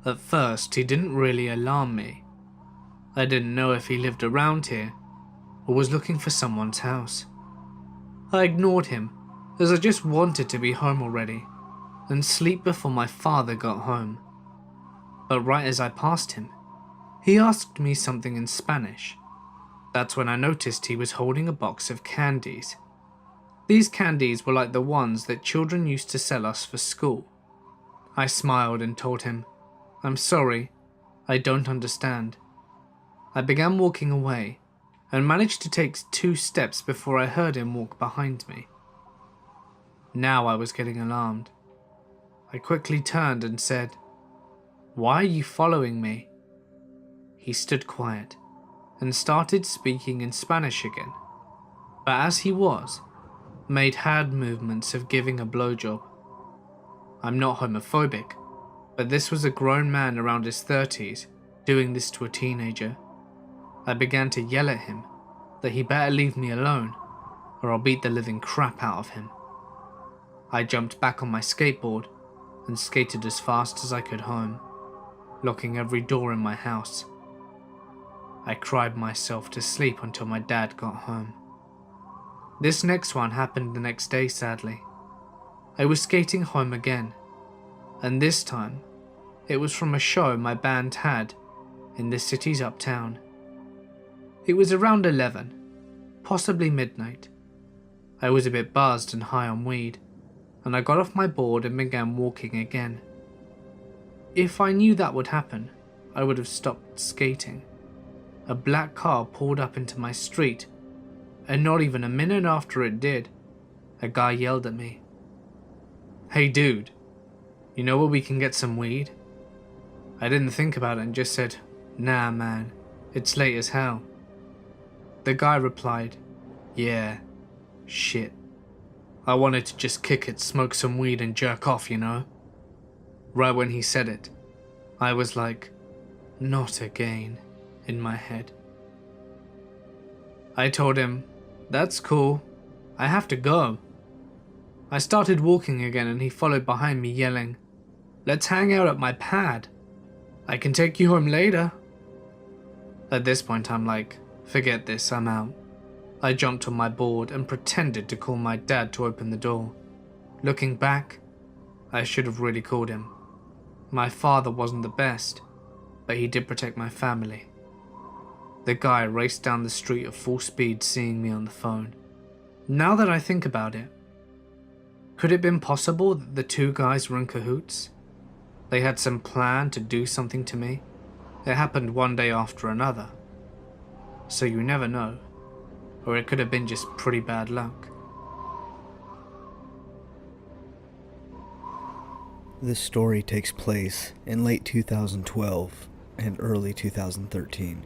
At first, he didn't really alarm me. I didn't know if he lived around here or was looking for someone's house. I ignored him as I just wanted to be home already and sleep before my father got home. But right as I passed him, he asked me something in Spanish. That's when I noticed he was holding a box of candies. These candies were like the ones that children used to sell us for school. I smiled and told him, "I'm sorry, I don't understand." I began walking away and managed to take 2 steps before I heard him walk behind me. Now I was getting alarmed. I quickly turned and said, "Why are you following me?" He stood quiet and started speaking in Spanish again, but as he was, made hand movements of giving a blowjob. I'm not homophobic, but this was a grown man around his 30s doing this to a teenager. I began to yell at him that he better leave me alone or I'll beat the living crap out of him. I jumped back on my skateboard and skated as fast as I could home, locking every door in my house. I cried myself to sleep until my dad got home. This next one happened the next day, sadly. I was skating home again, and this time it was from a show my band had in the city's uptown. It was around 11, possibly midnight. I was a bit buzzed and high on weed, and I got off my board and began walking again. If I knew that would happen, I would have stopped skating. A black car pulled up into my street, and not even a minute after it did, a guy yelled at me. "Hey dude, you know where we can get some weed?" I didn't think about it and just said, "Nah man, it's late as hell." The guy replied, "Yeah, shit. I wanted to just kick it, smoke some weed and jerk off, you know?" Right when he said it, I was like, "Not again," in my head. I told him, "That's cool, I have to go." I started walking again and he followed behind me yelling, "Let's hang out at my pad. I can take you home later." At this point I'm like, forget this, I'm out. I jumped on my board and pretended to call my dad to open the door. Looking back, I should have really called him. My father wasn't the best, but he did protect my family. The guy raced down the street at full speed, seeing me on the phone. Now that I think about it, could it have been possible that the two guys were in cahoots? They had some plan to do something to me. It happened one day after another. So you never know. Or it could have been just pretty bad luck. This story takes place in late 2012 and early 2013.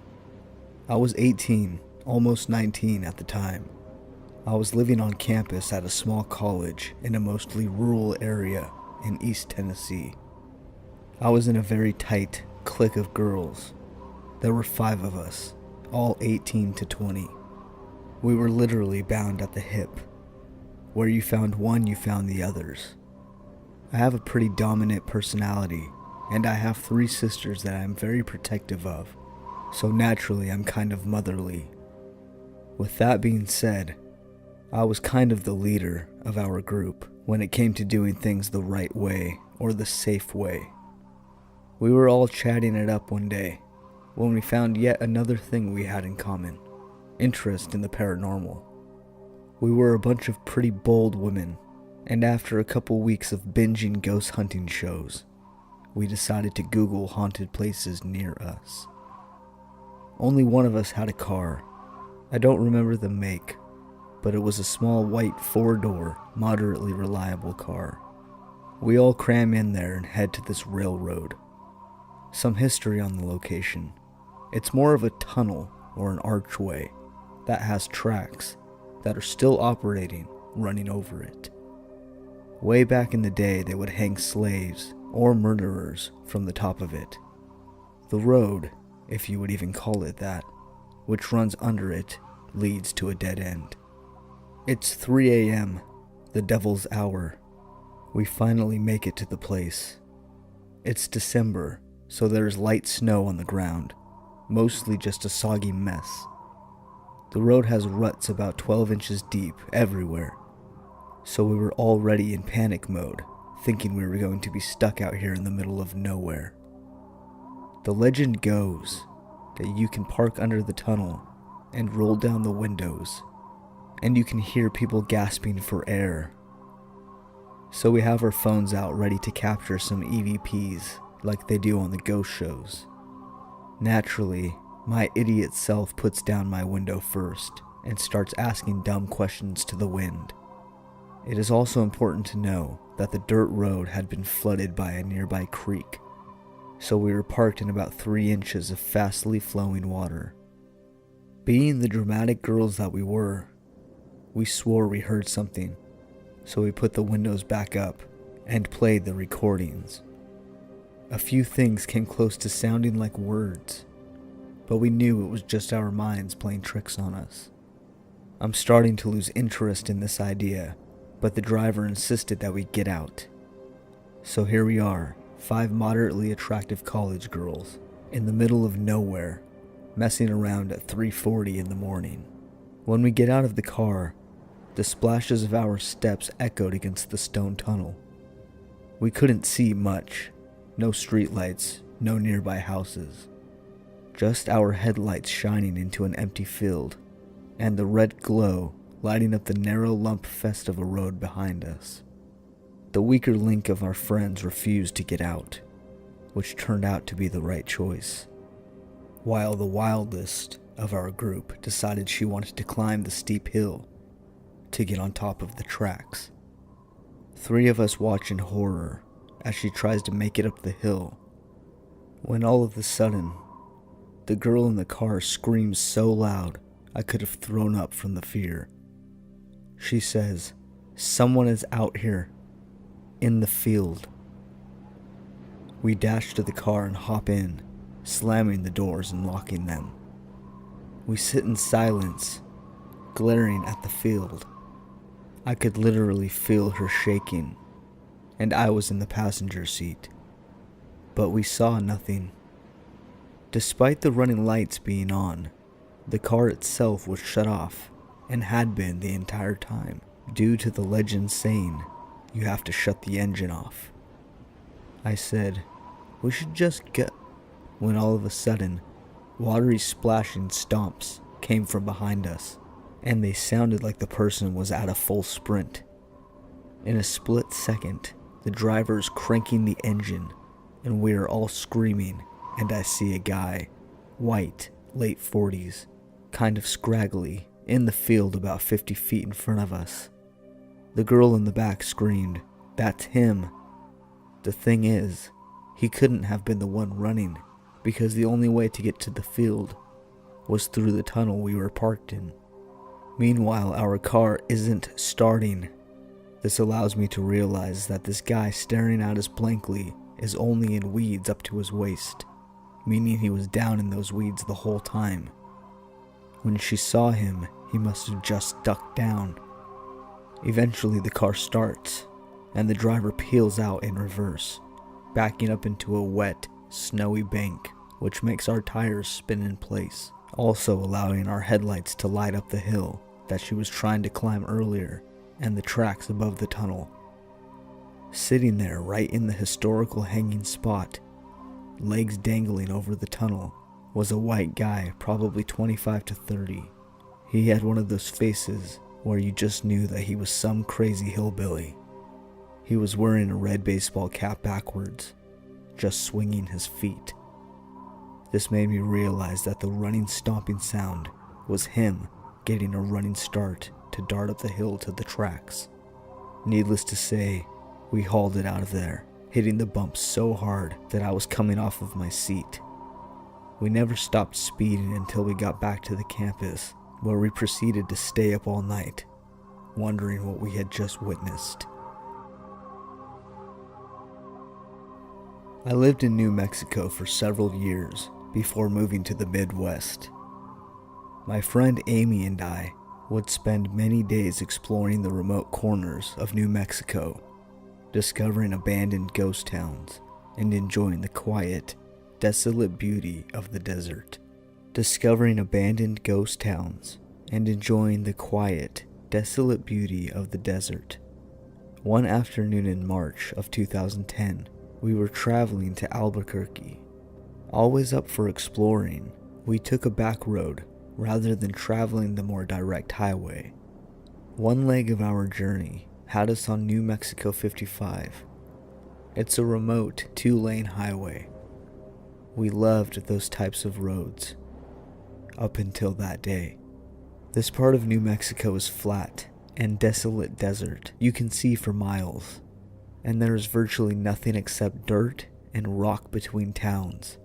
I was 18, almost 19 at the time. I was living on campus at a small college in a mostly rural area in East Tennessee. I was in a very tight clique of girls. There were 5 of us, all 18 to 20. We were literally bound at the hip. Where you found one, you found the others. I have a pretty dominant personality, and I have 3 sisters that I am very protective of, so naturally I'm kind of motherly. With that being said, I was kind of the leader of our group when it came to doing things the right way or the safe way. We were all chatting it up one day when we found yet another thing we had in common: interest in the paranormal. We were a bunch of pretty bold women, and after a couple weeks of binging ghost hunting shows, we decided to Google haunted places near us. Only one of us had a car. I don't remember the make, but it was a small white 4-door, moderately reliable car. We all cram in there and head to this railroad. Some history on the location. It's more of a tunnel or an archway that has tracks that are still operating, running over it. Way back in the day, they would hang slaves or murderers from the top of it. The road, if you would even call it that, which runs under it, leads to a dead end. It's 3 a.m., the devil's hour. We finally make it to the place. It's December, so there's light snow on the ground, mostly just a soggy mess. The road has ruts about 12 inches deep everywhere, so we were already in panic mode, thinking we were going to be stuck out here in the middle of nowhere. The legend goes that you can park under the tunnel and roll down the windows, and you can hear people gasping for air. So we have our phones out ready to capture some EVPs like they do on the ghost shows. Naturally, my idiot self puts down my window first and starts asking dumb questions to the wind. It is also important to know that the dirt road had been flooded by a nearby creek, so we were parked in about 3 inches of fastly flowing water. Being the dramatic girls that we were, we swore we heard something, so we put the windows back up and played the recordings. A few things came close to sounding like words, but we knew it was just our minds playing tricks on us. I'm starting to lose interest in this idea, but the driver insisted that we get out. So here we are, 5 moderately attractive college girls, in the middle of nowhere, messing around at 3:40 in the morning. When we get out of the car, the splashes of our steps echoed against the stone tunnel. We couldn't see much, no streetlights, no nearby houses. Just our headlights shining into an empty field, and the red glow lighting up the narrow lump fest of a road behind us. The weaker link of our friends refused to get out, which turned out to be the right choice, while the wildest of our group decided she wanted to climb the steep hill to get on top of the tracks. 3 of us watch in horror as she tries to make it up the hill, when all of a sudden, the girl in the car screams so loud I could have thrown up from the fear. She says, "Someone is out here, in the field." We dash to the car and hop in, slamming the doors and locking them. We sit in silence, glaring at the field. I could literally feel her shaking, and I was in the passenger seat. But we saw nothing. Despite the running lights being on, the car itself was shut off, and had been the entire time, due to the legend saying you have to shut the engine off. I said, "We should just go," when all of a sudden, watery splashing stomps came from behind us, and they sounded like the person was at a full sprint. In a split second, the driver's cranking the engine, and we are all screaming, and I see a guy, white, late 40s, kind of scraggly, in the field about 50 feet in front of us. The girl in the back screamed, "That's him." The thing is, he couldn't have been the one running, because the only way to get to the field was through the tunnel we were parked in. Meanwhile, our car isn't starting. This allows me to realize that this guy staring at us blankly is only in weeds up to his waist, meaning he was down in those weeds the whole time. When she saw him, he must have just ducked down. Eventually the car starts, and the driver peels out in reverse, backing up into a wet, snowy bank, which makes our tires spin in place, also allowing our headlights to light up the hill that she was trying to climb earlier and the tracks above the tunnel. Sitting there right in the historical hanging spot, legs dangling over the tunnel, was a white guy, probably 25 to 30. He had one of those faces where you just knew that he was some crazy hillbilly. He was wearing a red baseball cap backwards, just swinging his feet. This made me realize that the running stomping sound was him getting a running start to dart up the hill to the tracks. Needless to say, we hauled it out of there, hitting the bumps so hard that I was coming off of my seat. We never stopped speeding until we got back to the campus, where we proceeded to stay up all night, wondering what we had just witnessed. I lived in New Mexico for several years before moving to the Midwest. My friend Amy and I would spend many days exploring the remote corners of New Mexico, discovering abandoned ghost towns and enjoying the quiet, desolate beauty of the desert. Discovering abandoned ghost towns and enjoying the quiet, desolate beauty of the desert. One afternoon in March of 2010, we were traveling to Albuquerque. Always up for exploring, we took a back road rather than traveling the more direct highway. One leg of our journey had us on New Mexico 55. It's a remote 2-lane highway. We loved those types of roads, up until that day. This part of New Mexico is flat and desolate desert you can see for miles, and there is virtually nothing except dirt and rock between towns,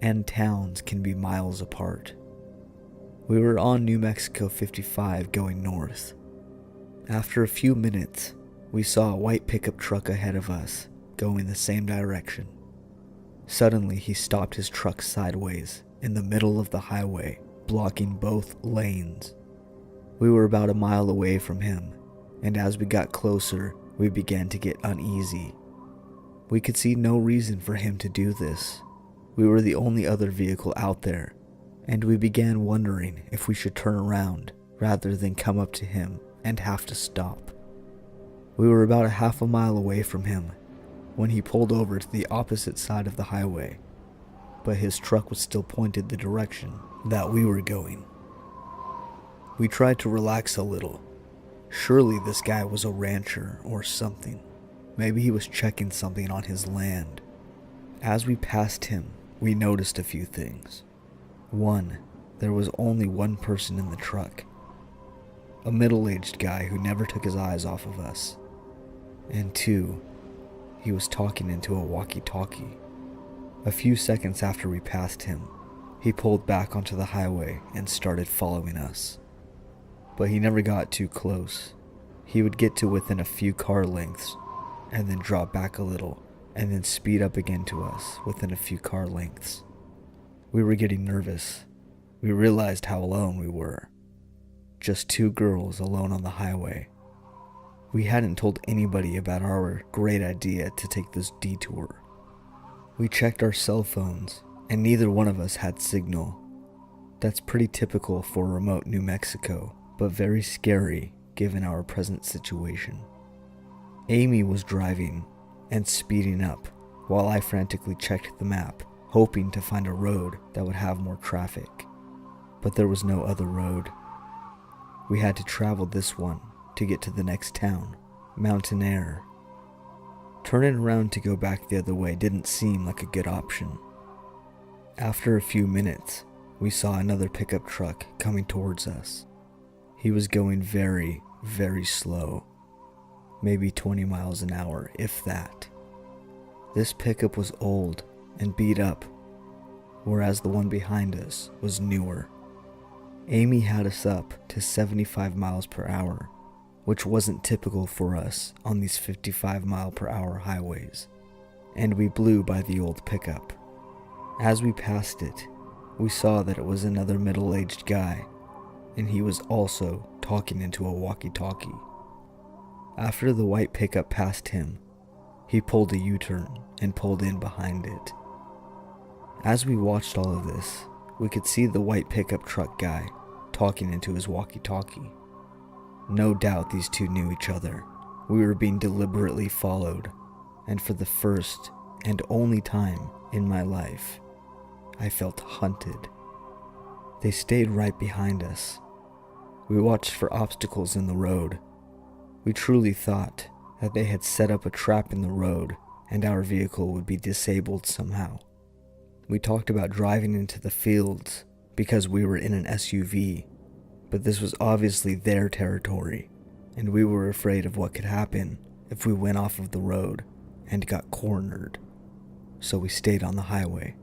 and towns can be miles apart. We were on New Mexico 55 going north. After a few minutes, we saw a white pickup truck ahead of us, going the same direction. Suddenly, he stopped his truck sideways in the middle of the highway, blocking both lanes. We were about a mile away from him, and as we got closer, we began to get uneasy. We could see no reason for him to do this. We were the only other vehicle out there, and we began wondering if we should turn around rather than come up to him and have to stop. We were about a half a mile away from him when he pulled over to the opposite side of the highway, but his truck was still pointed the direction that we were going. We tried to relax a little. Surely this guy was a rancher or something. Maybe he was checking something on his land. As we passed him, we noticed a few things. One, there was only one person in the truck. A middle-aged guy who never took his eyes off of us. And two, he was talking into a walkie-talkie. A few seconds after we passed him, he pulled back onto the highway and started following us. But he never got too close. He would get to within a few car lengths, and then drop back a little, and then speed up again to us within a few car lengths. We were getting nervous. We realized how alone we were. Just two girls alone on the highway. We hadn't told anybody about our great idea to take this detour. We checked our cell phones, and neither one of us had signal. That's pretty typical for remote New Mexico, but very scary given our present situation. Amy was driving and speeding up while I frantically checked the map, hoping to find a road that would have more traffic. But there was no other road. We had to travel this one to get to the next town, Mountainair. Turning around to go back the other way didn't seem like a good option. After a few minutes, we saw another pickup truck coming towards us. He was going very, very slow. Maybe 20 miles an hour, if that. This pickup was old and beat up, whereas the one behind us was newer. Amy had us up to 75 miles per hour, which wasn't typical for us on these 55 mile per hour highways, and we blew by the old pickup. As we passed it, we saw that it was another middle-aged guy, and he was also talking into a walkie-talkie. After the white pickup passed him, he pulled a U-turn and pulled in behind it. As we watched all of this, we could see the white pickup truck guy talking into his walkie-talkie. No doubt these two knew each other. We were being deliberately followed, and for the first and only time in my life, I felt hunted. They stayed right behind us. We watched for obstacles in the road. We truly thought that they had set up a trap in the road and our vehicle would be disabled somehow. We talked about driving into the fields because we were in an SUV, but this was obviously their territory, and we were afraid of what could happen if we went off of the road and got cornered, so we stayed on the highway.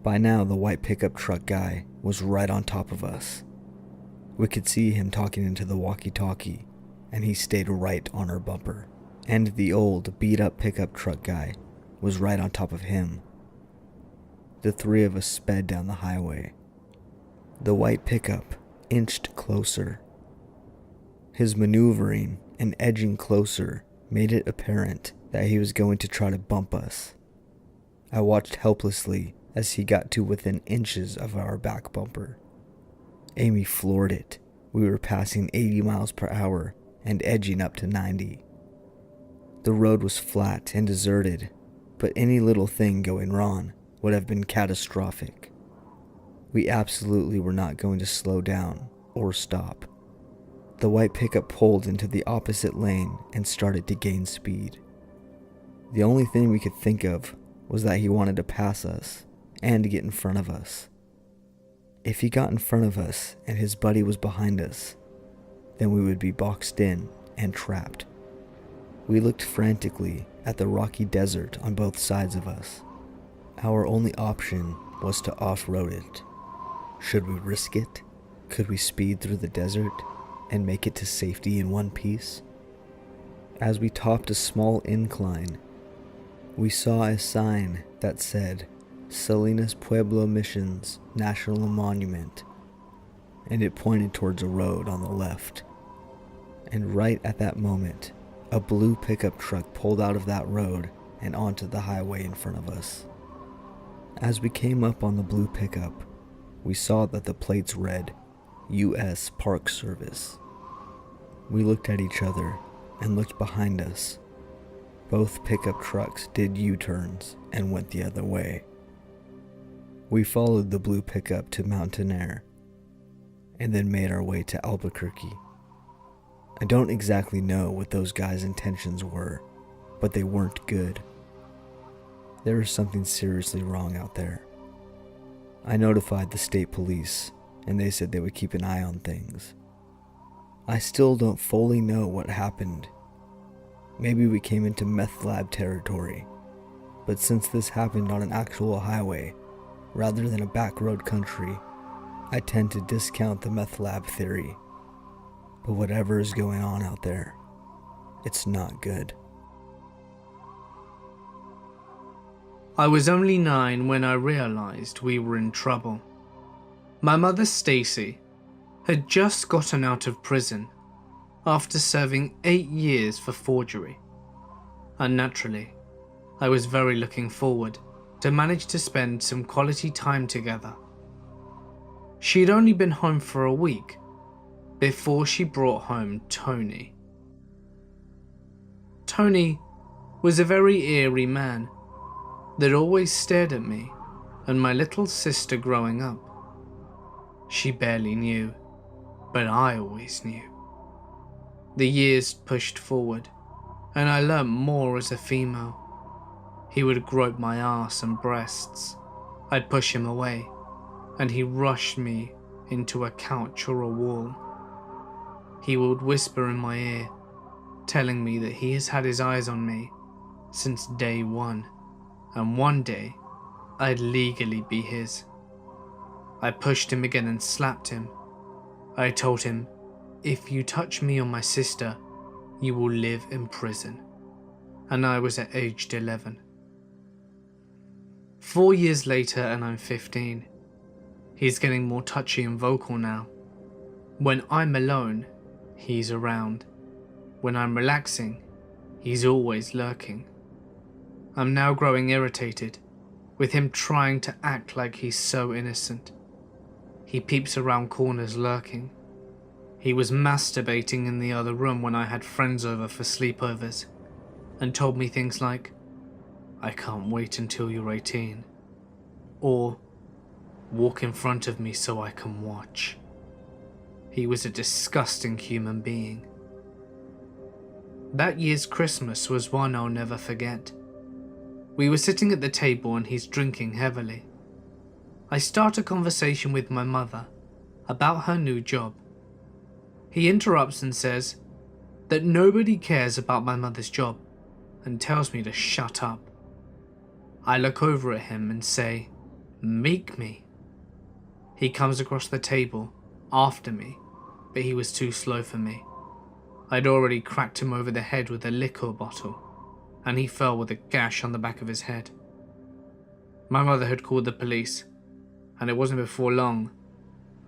By now, the white pickup truck guy was right on top of us. We could see him talking into the walkie-talkie, and he stayed right on our bumper, and the old beat-up pickup truck guy was right on top of him. The three of us sped down the highway. The white pickup inched closer. His maneuvering and edging closer made it apparent that he was going to try to bump us. I watched helplessly as he got to within inches of our back bumper. Amy floored it. We were passing 80 miles per hour and edging up to 90. The road was flat and deserted, but any little thing going wrong would have been catastrophic. We absolutely were not going to slow down or stop. The white pickup pulled into the opposite lane and started to gain speed. The only thing we could think of was that he wanted to pass us and get in front of us. If he got in front of us and his buddy was behind us, then we would be boxed in and trapped. We looked frantically at the rocky desert on both sides of us. Our only option was to off-road it. Should we risk it? Could we speed through the desert and make it to safety in one piece? As we topped a small incline, we saw a sign that said Salinas Pueblo Missions National Monument, and it pointed towards a road on the left. And right at that moment, a blue pickup truck pulled out of that road and onto the highway in front of us. As we came up on the blue pickup, we saw that the plates read, U.S. Park Service. We looked at each other and looked behind us. Both pickup trucks did U-turns and went the other way. We followed the blue pickup to Mountain Air and then made our way to Albuquerque. I don't exactly know what those guys' intentions were, but they weren't good. There was something seriously wrong out there. I notified the state police, and they said they would keep an eye on things. I still don't fully know what happened. Maybe we came into meth lab territory, but since this happened on an actual highway, rather than a back road country, I tend to discount the meth lab theory. But whatever is going on out there, it's not good. I was only 9 when I realized we were in trouble. My mother, Stacy, had just gotten out of prison after serving 8 years for forgery. And naturally, I was very looking forward to manage to spend some quality time together. She'd only been home for a week before she brought home Tony. Tony was a very eerie man that always stared at me and my little sister growing up. She barely knew, but I always knew. The years pushed forward, and I learnt more as a female. He would grope my ass and breasts. I'd push him away, and he rushed me into a couch or a wall. He would whisper in my ear, telling me that he has had his eyes on me since day one, and one day I'd legally be his. I pushed him again and slapped him. I told him, if you touch me or my sister, you will live in prison. And I was at aged 11. 4 years later and I'm 15. He's getting more touchy and vocal now. When I'm alone, he's around. When I'm relaxing, he's always lurking. I'm now growing irritated, with him trying to act like he's so innocent. He peeps around corners lurking. He was masturbating in the other room when I had friends over for sleepovers, and told me things like, I can't wait until you're 18, or walk in front of me so I can watch. He was a disgusting human being. That year's Christmas was one I'll never forget. We were sitting at the table and he's drinking heavily. I start a conversation with my mother about her new job. He interrupts and says that nobody cares about my mother's job and tells me to shut up. I look over at him and say, make me. He comes across the table after me, but he was too slow for me. I'd already cracked him over the head with a liquor bottle, and he fell with a gash on the back of his head. My mother had called the police, and it wasn't before long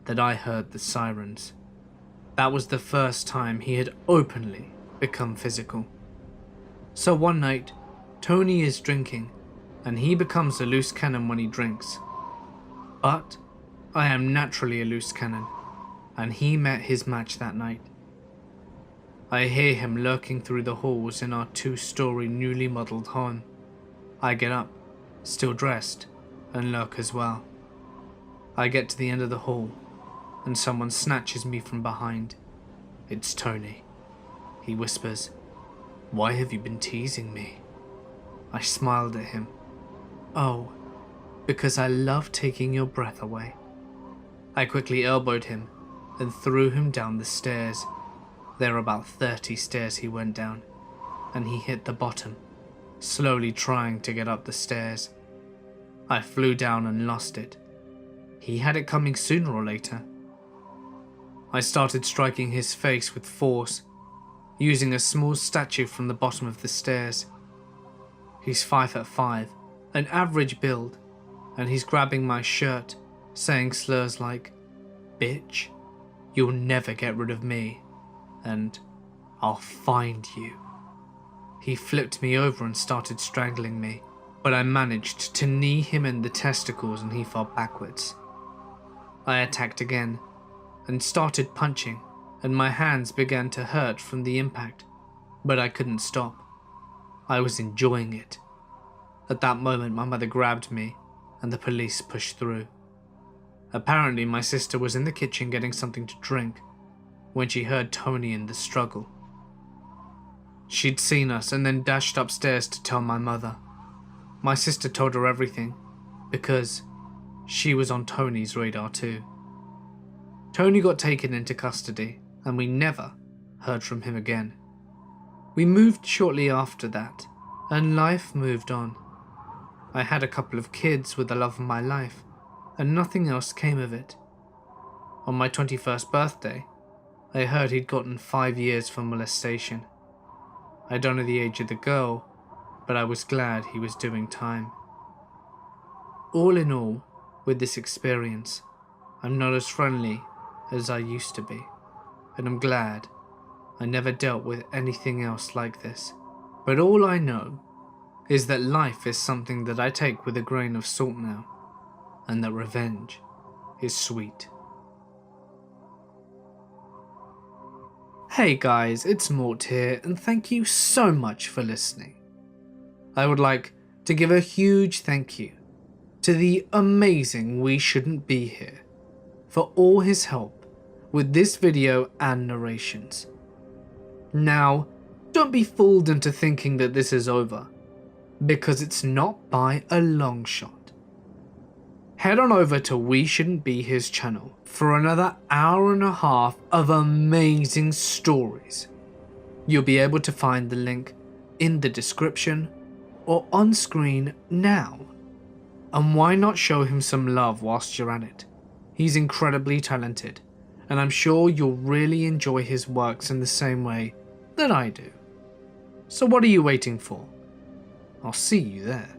that I heard the sirens. That was the first time he had openly become physical. So one night, Tony is drinking, and he becomes a loose cannon when he drinks. But I am naturally a loose cannon, and he met his match that night. I hear him lurking through the halls in our 2-story newly modelled home. I get up, still dressed, and lurk as well. I get to the end of the hall, and someone snatches me from behind. It's Tony. He whispers, "Why have you been teasing me?" I smiled at him. "Oh, because I love taking your breath away." I quickly elbowed him and threw him down the stairs. There were about 30 stairs he went down, and he hit the bottom, slowly trying to get up the stairs. I flew down and lost it. He had it coming sooner or later. I started striking his face with force, using a small statue from the bottom of the stairs. He's 5'5", an average build, and he's grabbing my shirt, saying slurs like, "Bitch, you'll never get rid of me," and I'll find you. He flipped me over and started strangling me, but I managed to knee him in the testicles and he fell backwards. I attacked again and started punching, and my hands began to hurt from the impact, but I couldn't stop. I was enjoying it. At that moment, my mother grabbed me and the police pushed through. Apparently, my sister was in the kitchen getting something to drink when she heard Tony in the struggle. She'd seen us and then dashed upstairs to tell my mother. My sister told her everything because she was on Tony's radar too. Tony got taken into custody and we never heard from him again. We moved shortly after that and life moved on. I had a couple of kids with the love of my life and nothing else came of it. On my 21st birthday, I heard he'd gotten 5 years for molestation. I don't know the age of the girl, but I was glad he was doing time. All in all, with this experience, I'm not as friendly as I used to be, and I'm glad I never dealt with anything else like this. But all I know is that life is something that I take with a grain of salt now, and that revenge is sweet. Hey guys, it's Mort here, and thank you so much for listening. I would like to give a huge thank you to the amazing We Shouldn't Be Here for all his help with this video and narrations. Now, don't be fooled into thinking that this is over, because it's not by a long shot. Head on over to We Shouldn't Be Here's channel for another hour and a half of amazing stories. You'll be able to find the link in the description or on screen now. And why not show him some love whilst you're at it? He's incredibly talented, and I'm sure you'll really enjoy his works in the same way that I do. So what are you waiting for? I'll see you there.